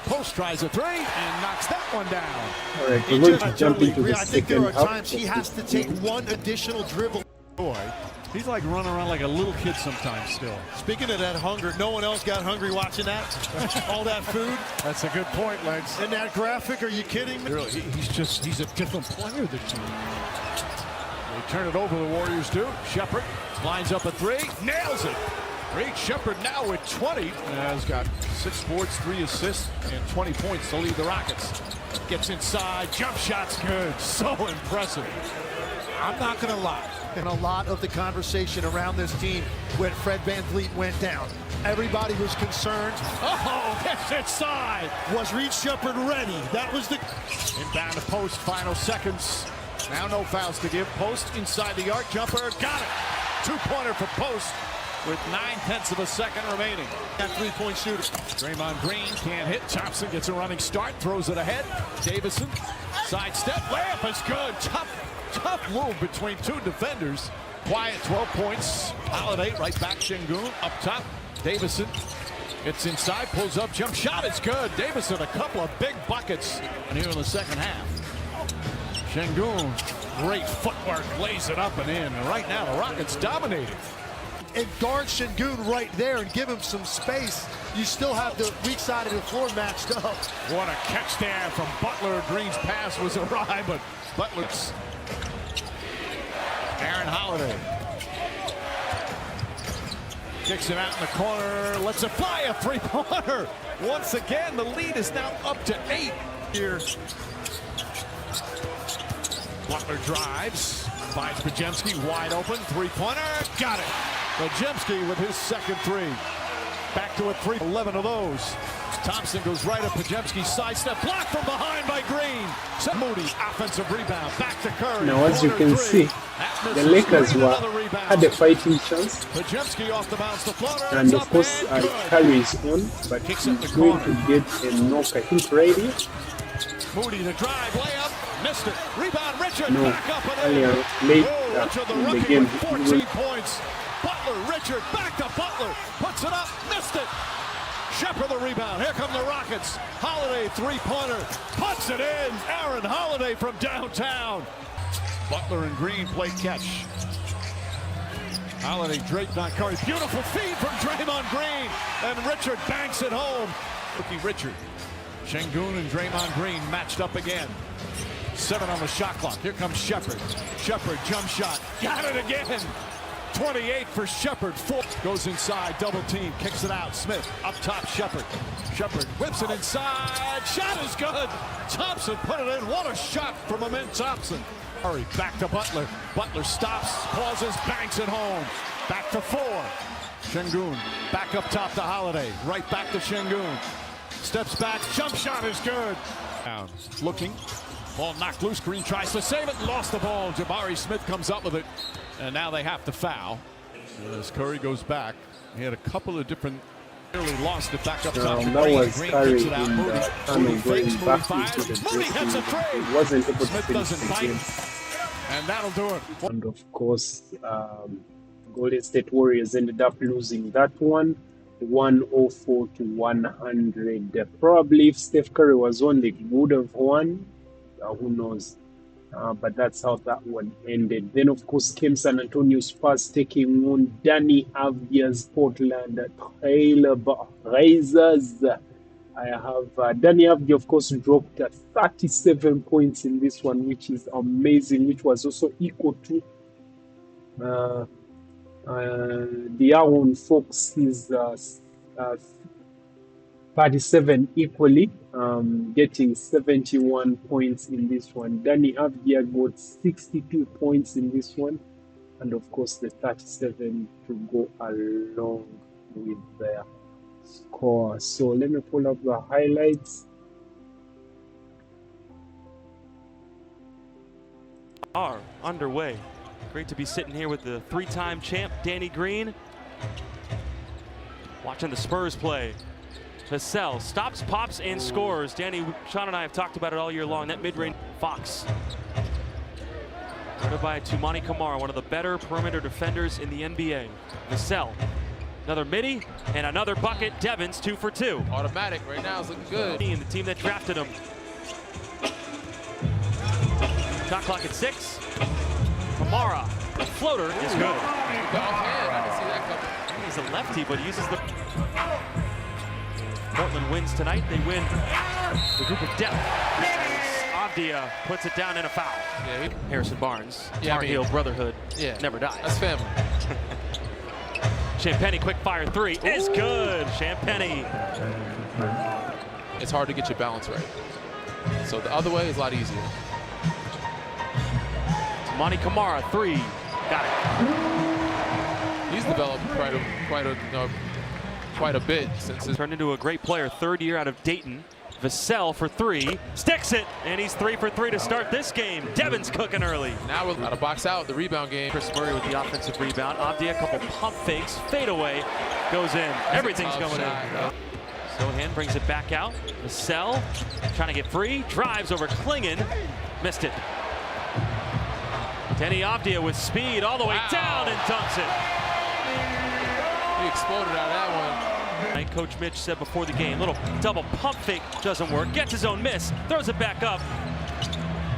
Post tries a 3 and knocks that one down. All right, we're going to jump into the I think there second are half. times he has to take one additional dribble. Boy, he's like running around like a little kid sometimes still. Speaking of that hunger, no one else got hungry watching that? All that food? That's a good point, Legs. In that graphic, are you kidding me? Really, he's a different player than you. They turn it over, the Warriors do. Shepherd lines up a 3, nails it. Great. Shepherd now with 20. Has got 6 boards, 3 assists, and 20 points to lead the Rockets. Gets inside, jump shot's good. So impressive. I'm not going to lie. And a lot of the conversation around this team when Fred VanVleet went down. Everybody was concerned. Oh, gets inside. Was Reed Shepherd ready? That was the... Inbound to Post, final seconds. Now no fouls to give. Post inside the arc jumper. Got it. 2-pointer for Post with 9/10 of a second remaining. That 3-point shooter. Draymond Green can't hit. Thompson gets a running start, throws it ahead. Davison, sidestep, layup is good. Tough move between 2 defenders. Quiet, 12 points. Holiday right back. Şengün up top. Davison gets inside, pulls up, jump shot is good. Davison a couple of big buckets here in the second half. Şengün, great footwork, lays it up and in. And right now the Rockets dominating. And guard Şengün right there and give him some space. You still have the weak side of the floor matched up. What a catch there from Butler. Green's pass was awry, but Butler's... Aaron Holiday kicks it out in the corner, lets it fly, a 3-pointer. Once again, the lead is now up to 8 here. Butler drives, finds Pajemski wide open, 3-pointer, got it. Pajemski with his second 3. back to it, 11 of those. Thompson goes right at Pajemski's sidestep, blocked from behind by Green. Moody, offensive rebound, back to Curry. Now, as you can see, the Lakers had a fighting chance. Pajemski off the bounce, the floater. And of course, Curry is on, but he's going to get a knock, I think, right here. Moody to drive, layup, missed it. Rebound, Richard, No, back up and earlier, late in the game. with 14 points. Butler, Richard, back to Butler, puts it up, missed it. Shepherd the rebound. Here come the Rockets. Holiday three-pointer. Puts it in. Aaron Holiday from downtown. Butler and Green play catch. Holiday draped on Curry. Beautiful feed from Draymond Green. And Richard banks it home. Rookie Richard. Şengün and Draymond Green matched up again. 7 on the shot clock. Here comes Shepherd. Shepherd jump shot. Got it again. 28 for Shepherd. 4 goes inside, double team, kicks it out. Smith up top, Shepherd. Shepherd whips it inside. Shot is good. Thompson put it in. What a shot from Amin Thompson. Curry back to Butler. Butler stops, pauses, banks it home. Back to 4. Şengün back up top to Holiday. Right back to Şengün. Steps back, jump shot is good. Down, looking. Ball knocked loose. Green tries to save it, lost the ball. Jabari Smith comes up with it. And now they have to foul. As Curry goes back, he had a couple of different. Nearly lost it back up top. That was Curry in the tunnel going back into the dressing room. He wasn't able to finish the game. And that'll do it. And of course, Golden State Warriors ended up losing that one, 104 to 100. Probably if Steph Curry was on, they would have won. Who knows? But that's how that one ended. Then, of course, came San Antonio Spurs taking on Deni Avdija's Portland Trail Blazers. I have Deni Avdija, of course, dropped 37 points in this one, which is amazing, which was also equal to the Aaron Fox's 37 equally, getting 71 points in this one. Deni Avdija got 62 points in this one, and of course the 37 to go along with their score. So let me pull up the highlights. Are underway. Great to be sitting here with the 3-time champ Danny Green, watching the Spurs play. Vassell stops, pops, and scores. Danny, Sean and I have talked about it all year long. That mid-range Fox. Guarded by Toumani Camara, one of the better perimeter defenders in the NBA. Vassell, another midi, and another bucket. Devins, 2 for 2. Automatic right now, it's looking good. And the team that drafted him. Shot clock at 6. Camara, the floater is good. Offhand, I can see that coming. He's a lefty, but he uses the... Portland wins tonight. They win the group of depth. Avdija puts it down in a foul. Yeah, Harrison Barnes, yeah, Tar Heel Brotherhood, yeah, never dies. That's family. Champagny quick fire 3 is good. Champagny. It's hard to get your balance right. So the other way is a lot easier. Toumani Camara 3, got it. He's developed quite a bit since his turned into a great player. 3rd year out of Dayton. Vassell for 3, sticks it, and he's 3 for 3 to start this game. Devin's cooking early. Now we're out of box out, the rebound game. Chris Murray with the offensive rebound. Avdija, a couple pump fakes, fade away, goes in. Everything's going in. Sohan brings it back out. Vassell trying to get free, drives over Klingon, missed it. Deni Avdija with speed all the way down and dunks it. He exploded out of that one. Coach Mitch said before the game, little double pump fake doesn't work. Gets his own miss, throws it back up.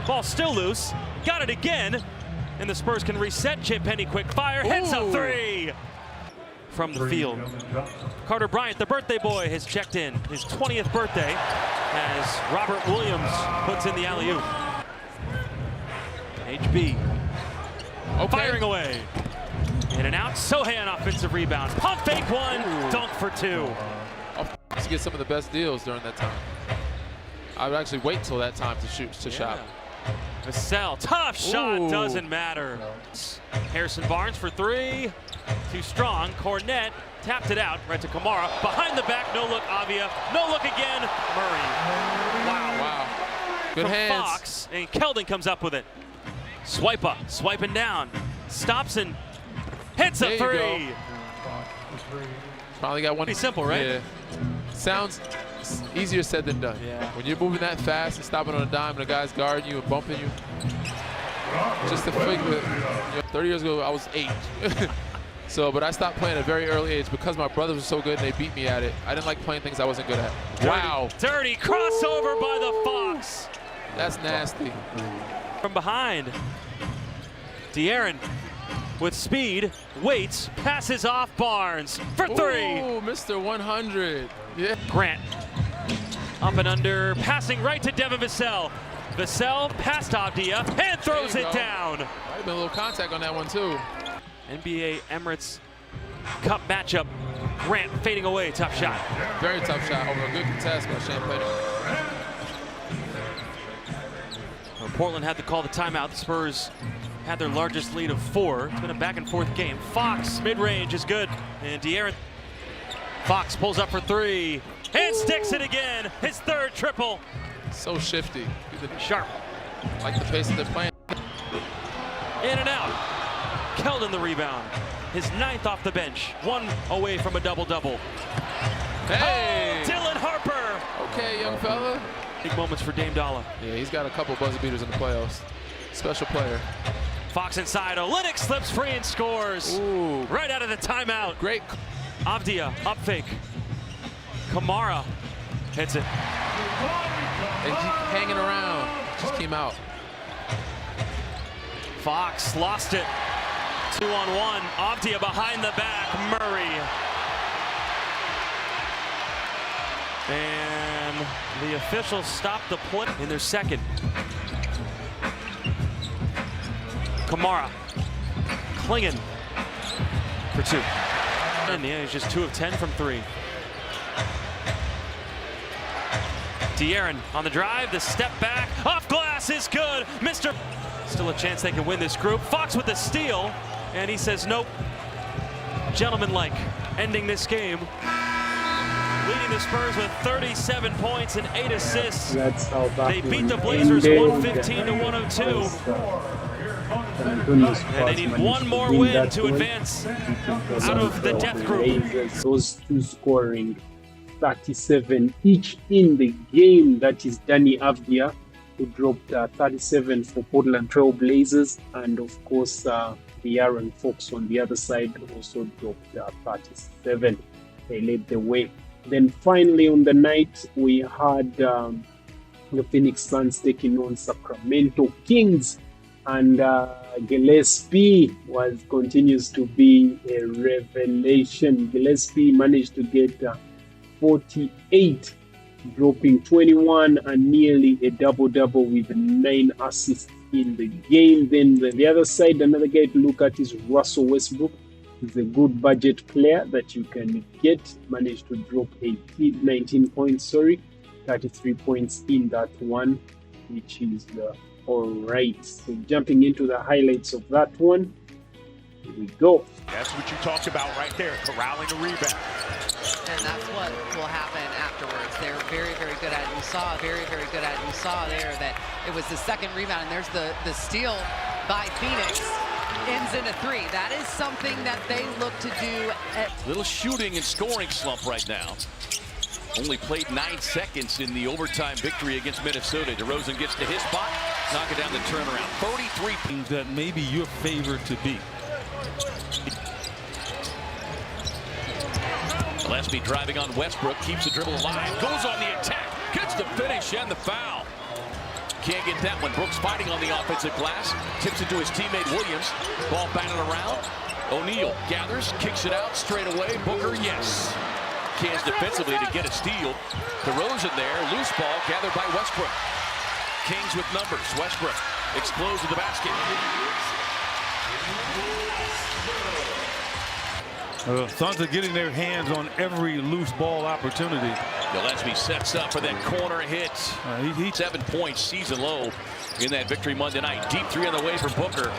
Ball still loose, got it again, and the Spurs can reset. Champagny quick fire, hits a 3 from the field. Carter Bryant, the birthday boy, has checked in. His 20th birthday as Robert Williams puts in the alley-oop. HB firing away. In and out, Sohan offensive rebound. Pump fake 1, dunk for 2. To get some of the best deals during that time. I would actually wait till that time to shop. Vassell, tough shot, doesn't matter. Harrison Barnes for 3, too strong. Cornette Tapped it out, right to Kamara. Behind the back, no look, Avia. No look again, Murray. Wow. Good From hands. Fox, and Keldon comes up with it. Swiping down. Stops and hits a three. Finally got one. Pretty simple, right? Yeah. Sounds easier said than done. Yeah. When you're moving that fast and stopping on a dime and a guy's guarding you and bumping you, just to figure, 30 years ago I was 8. But I stopped playing at a very early age because my brothers were so good and they beat me at it. I didn't like playing things I wasn't good at. Wow. Dirty crossover by the Fox. That's nasty. From behind, De'Aaron with speed, waits, passes off Barnes for three. Ooh, Mr. 100. Yeah. Grant, up and under, passing right to Devin Vassell. Vassell past Avdia and throws it down. Might have been a little contact on that one too. NBA Emirates Cup matchup. Grant fading away, tough shot. Very tough shot over a good contest by Champagne. Portland had to call the timeout. The Spurs had their largest lead of 4. It's been a back and forth game. Fox, mid-range is good. And De'Aaron. Fox pulls up for 3 and sticks it again. His 3rd triple. So shifty. Sharp. Like the pace that they're playing. In and out. Keldon the rebound. His 9th off the bench. 1 away from a double-double. Hey! Oh, Dylan Harper. Okay, young fella. Big moments for Dame Dollar. Yeah, he's got a couple buzzer beaters in the playoffs. Special player. Fox inside. Olynyk slips free and scores. Ooh. Right out of the timeout. Great. Avdia, up fake. Kamara hits it. They keep hanging around. Just came out. Fox lost it. 2-on-1. Avdia behind the back. Murray. And the officials stopped the play in their 2nd. Kamara clinging for 2. And yeah, he's just 2 of 10 from 3. De'Aaron on the drive, the step back, off glass is good. Still a chance they can win this group. Fox with the steal, and he says nope. Gentleman-like, ending this game. Leading the Spurs with 37 points and 8 assists. That's how they beat the Blazers 115 to 102. And they need one more win to advance out of the death group. Those 2 scoring 37 each in the game. That is Deni Avdia, who dropped 37 for Portland Trail Blazers, and of course De'Aaron Fox on the other side also dropped 37. They led the way. Then finally on the night we had the Phoenix Suns taking on Sacramento Kings, and Gillespie continues to be a revelation. Gillespie managed to get 48, dropping 21 and nearly a double-double with 9 assists in the game. Then the other side, another guy to look at is Russell Westbrook. He's a good budget player that you can get. Managed to drop 19 points, 33 points in that one, which is all right. So jumping into the highlights of that one, here we go. That's what you talked about right there, corralling a rebound. And that's what will happen afterwards. They're very, very good at it. You saw very, very good at it. You saw there that it was the 2nd rebound, and there's the steal by Phoenix. Ends in a 3. That is something that they look to do. Little shooting and scoring slump right now. Only played 9 seconds in the overtime victory against Minnesota. DeRozan gets to his spot, knock it down the turnaround. 33. That maybe you're favored to beat. Gillespie driving on Westbrook, keeps the dribble alive, goes on the attack, gets the finish and the foul. Can't get that one. Brooks fighting on the offensive glass, tips it to his teammate Williams. Ball batted around. O'Neal gathers, kicks it out straight away. Booker, yes. Cans defensively to get a steal. DeRozan there, loose ball gathered by Westbrook. Kings with numbers. Westbrook explodes to the basket. Suns are getting their hands on every loose ball opportunity. Gillespie sets up for that corner hit. 7 points, season low in that victory Monday night. Deep 3 on the way for Booker.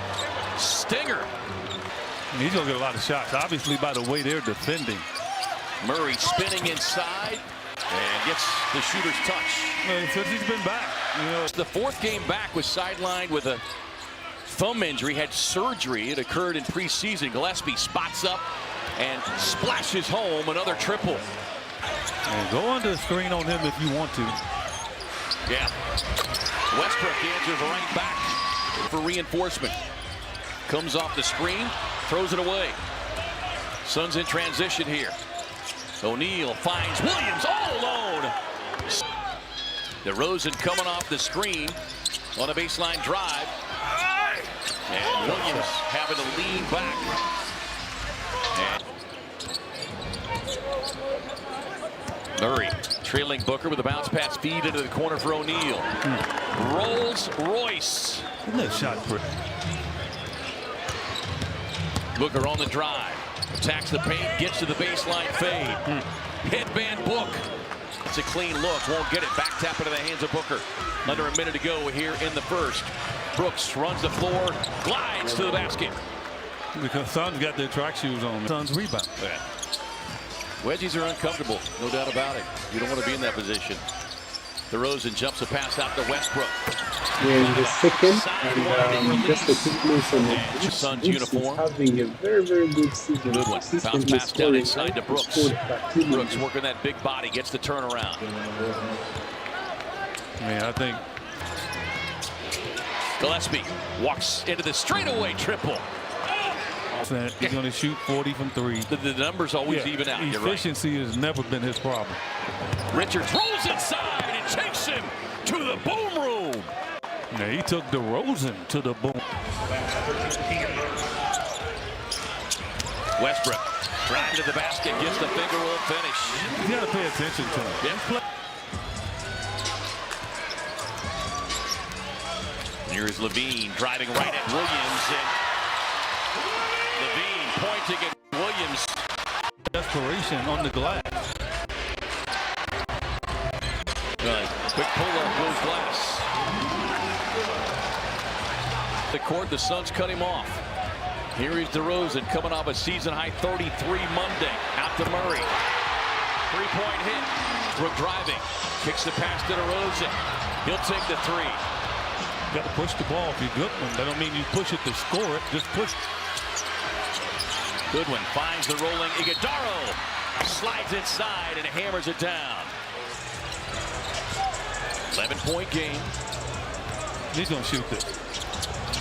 Stinger. He's going to get a lot of shots, obviously, by the way they're defending. Murray spinning inside and gets the shooter's touch. Since he's been back. The fourth game back was sidelined with a thumb injury, had surgery. It occurred in preseason. Gillespie spots up and splashes home another triple. And go under the screen on him if you want to. Yeah. Westbrook answers right back for reinforcement. Comes off the screen, throws it away. Suns in transition here. O'Neal finds Williams all alone. DeRozan coming off the screen on a baseline drive. And Williams having to lean back. And Murray trailing Booker with a bounce pass feed into the corner for O'Neal. Rolls Royce. No shot for Booker on the drive. Attacks the paint, gets to the baseline fade. Headband Book. It's a clean look, won't get it. Back tap into the hands of Booker. Under a minute to go here in the first. Brooks runs the floor, glides to the basket. Because Suns got their track shoes on. Suns rebound. Yeah. Wedgies are uncomfortable, no doubt about it. You don't want to be in that position. DeRozan jumps a pass out to Westbrook. We're in the second, and just a quick mention of this. Suns Brooks uniform. is having a very, very good season. Good one. Bounce pass down inside to Brooks. Brooks working that big body, gets the turnaround. Man, I think Gillespie walks into the straightaway triple. he's going to shoot 40 from 3. The numbers always even out. Efficiency has never been his problem. Richards rolls inside and takes him to the boom room. Yeah, he took DeRozan to the boom. Westbrook driving to the basket, gets the finger roll finish. You got to pay attention to him. Yeah. Here's Levine driving right at Williams, and Levine pointing at Williams. Desperation on the glass. Quick pull-up, goes glass. The court, the Suns cut him off. Here is DeRozan coming off a season-high 33 Monday. Out to Murray. Three-point hit. Brook driving. Kicks the pass to DeRozan. He'll take the three. Got to push the ball if you're Goodwin. That don't mean you push it to score it. Just push. Goodwin finds the rolling Iguodala. Slides inside and hammers it down. 11-point game. He's going to shoot this.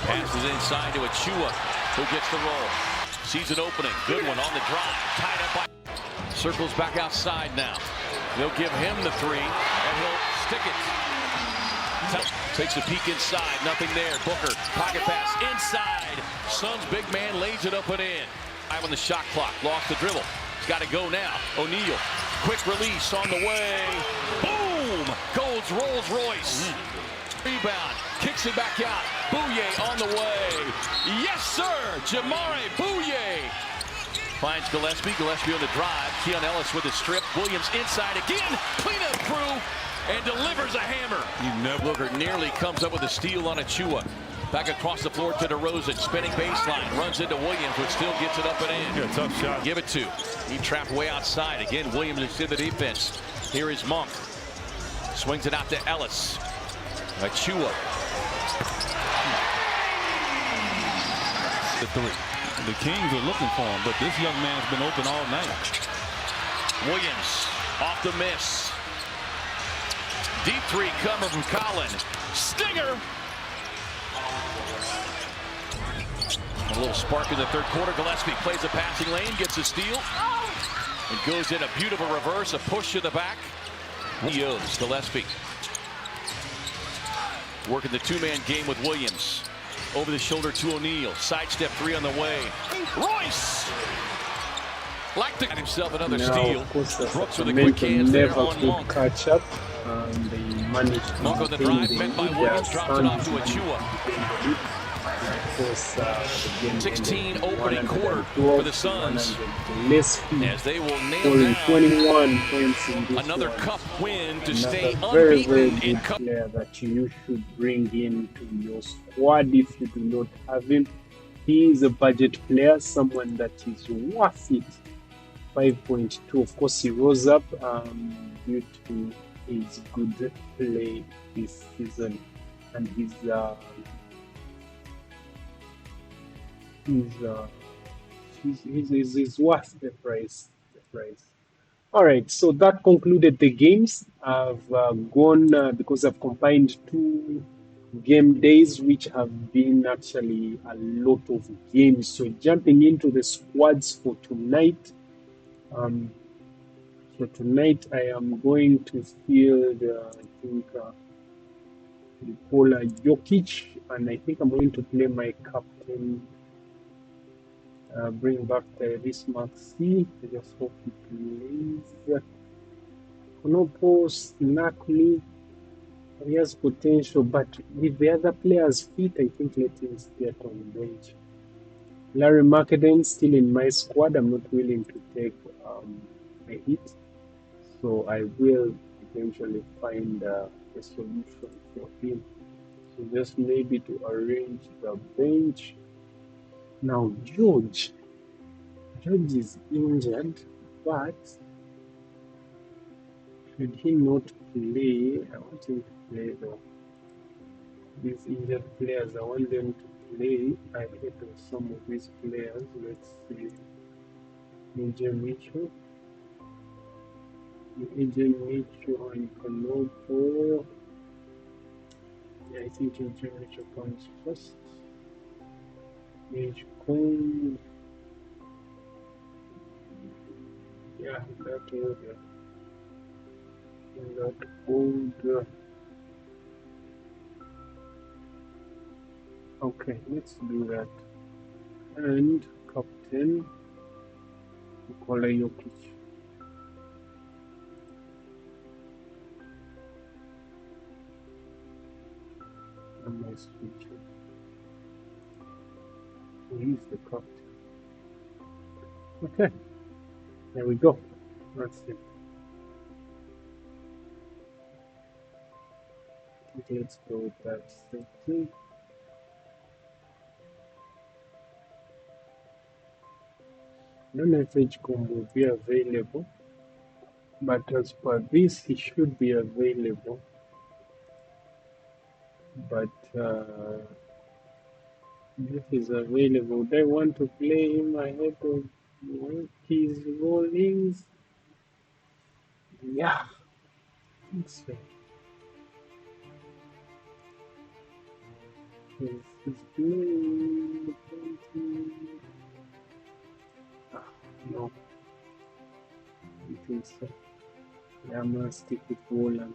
Passes inside to Achua, who gets the roll. Sees an opening. Goodwin on the drive. Tied up by. Circles back outside now. They'll give him the three, and he'll stick it. Takes a peek inside. Nothing there. Booker. Pocket pass inside. Suns big man lays it up and in. 5 on the shot clock. Lost the dribble. He's got to go now. O'Neal. Quick release on the way. Boom! Gold's Rolls Royce. Rebound. Kicks it back out. Bouye on the way. Yes, sir! Jamare Bouye. Finds Gillespie. Gillespie on the drive. Keon Ellis with a strip. Williams inside again. Cleanup crew. And delivers a hammer. Booker nearly comes up with a steal on Achua. Back across the floor to DeRozan. Spinning baseline. Runs into Williams, but still gets it up and in. Yeah, tough shot. Give it to. He trapped way outside. Again, Williams is in the defense. Here is Monk. Swings it out to Ellis. Achua. The three. The Kings are looking for him, but this young man's been open all night. Williams off the miss. Deep three coming from Collin. Stinger. A little spark in the third quarter. Gillespie plays a passing lane, gets a steal, and goes in a beautiful reverse, a push to the back. Gillespie working the two-man game with Williams. Over the shoulder to O'Neal. Sidestep three on the way. Royce! Like to get himself another steal. Brooks with a quick hands there on Monk. Catch up. They managed to Monk on the drive, met by Williams, drops it off to Achua. 16 opening quarter for the Suns, as they will nail down 21 points in this another one. cup win to stay very, very unbeaten in good cup. player that you should bring into your squad if you do not have him. he is a budget player, someone that is worth it. 5.2. Of course, he rose up due to his good play this season, and he's worth the price. All right, so that concluded the games. I've gone because I've combined 2 game days, which have been actually a lot of games. So jumping into the squads for tonight. So tonight I am going to field, I think, Nikola Jokic, and I think I'm going to play my captain. Bring back Tyrese Maxey. I just hope he plays. Konopo snack me. He has potential, but with the other players fit, I think let him stay on the bench. Larry Marketing still in my squad. I'm not willing to take a hit, so I will eventually find a solution for him. So just maybe to arrange the bench. Now George is injured, but should he not play? I want him to play though. These injured players, I want them to play ahead of some of these players. Let's see. AJ Mitchell and Konopo. Yeah, I think AJ Mitchell comes first. Mitch Cone. Yeah, that order. In that order. Okay, let's do that. And captain Nikola Jokic. And my switcher. He's the captain. Okay, there we go. That's it. Let's go with that setting. I don't know if HCOM will be available, but as per this, he should be available. But if he's available, they want to play him ahead of his rollings. Yeah, I think so. He's playing. No, I think so. Yeah, I'm gonna stick with Roland.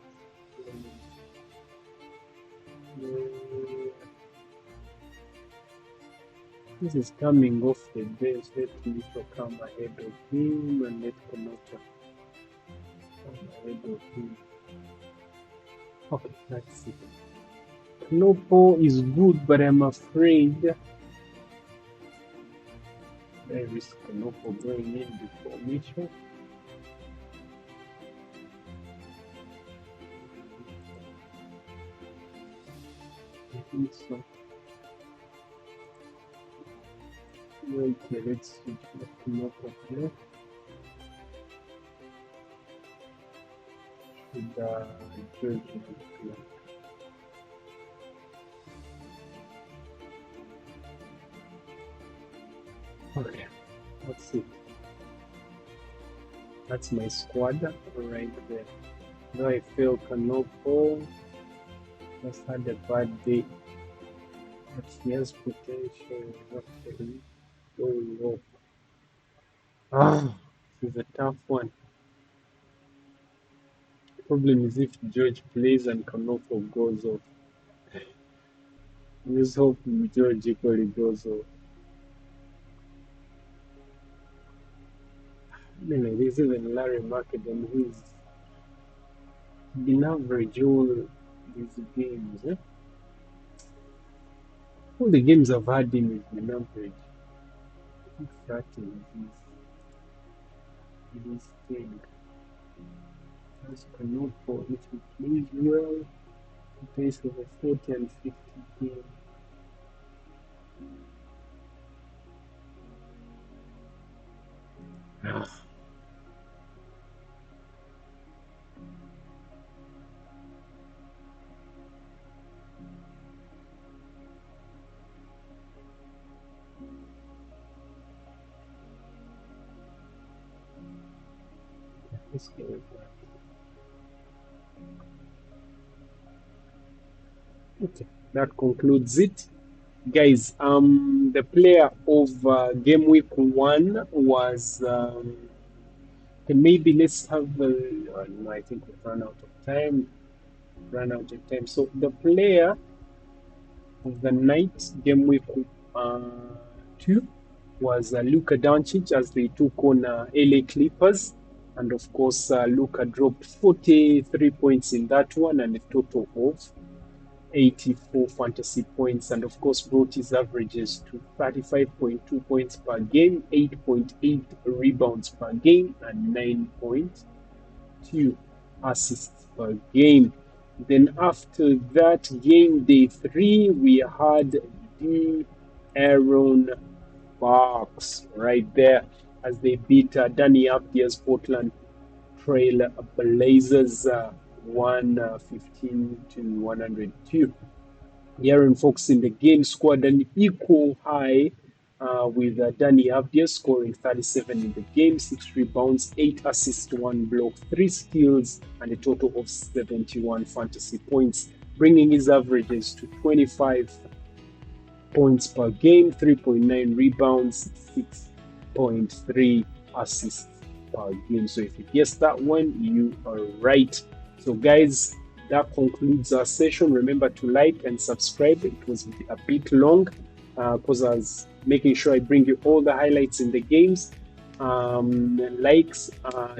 This is coming off the bench. Let Mitchell come ahead of him and let Konopo come ahead of him. Okay, that's it. Konopo is good, but I'm afraid there is Konopo going in before Mitchell. I think so. Okay, let's switch back to Konopo here. Should George play? Okay, that's it. That's my squad right there. Though I feel Konopo just had a bad day, but he has potential actually going off. This is a tough one. Problem is if George plays and Konopo goes off. Let's hope George equally goes off. Anyway, this is even Larry Marketing, who's been average all these games. All the games I've had him has been average. I think that is his thing. As Konopo, if he plays well, he plays over 40 and 50 games. Let's go with that. Okay, that concludes it, guys. The player of game week 1 was okay, maybe let's have no, I think we've run out of time. So the player of the night game week 2 was Luka Doncic, as they took on LA Clippers, and of course Luka dropped 43 points in that one and a total of 84 fantasy points, and of course brought his averages to 35.2 points per game, 8.8 rebounds per game, and 9.2 assists per game. Then after that, game day 3, we had the Aaron Bucks right there as they beat Deni AVDIJA'S Portland Trail Blazers 115 to 102. Aaron Fox in the game scored an equal high with Deni AVDIJA scoring 37 in the game, 6 rebounds, 8 assists, 1 block, 3 steals, and a total of 71 fantasy points, bringing his averages to 25 points per game, 3.9 rebounds, 6.3 assists per game. So if you guessed that one, you are right. So guys, that concludes our session. Remember to like and subscribe. It was a bit long because I was making sure I bring you all the highlights in the games. Likes,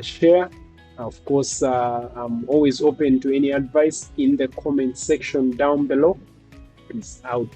share. Of course, I'm always open to any advice in the comment section down below. Peace out.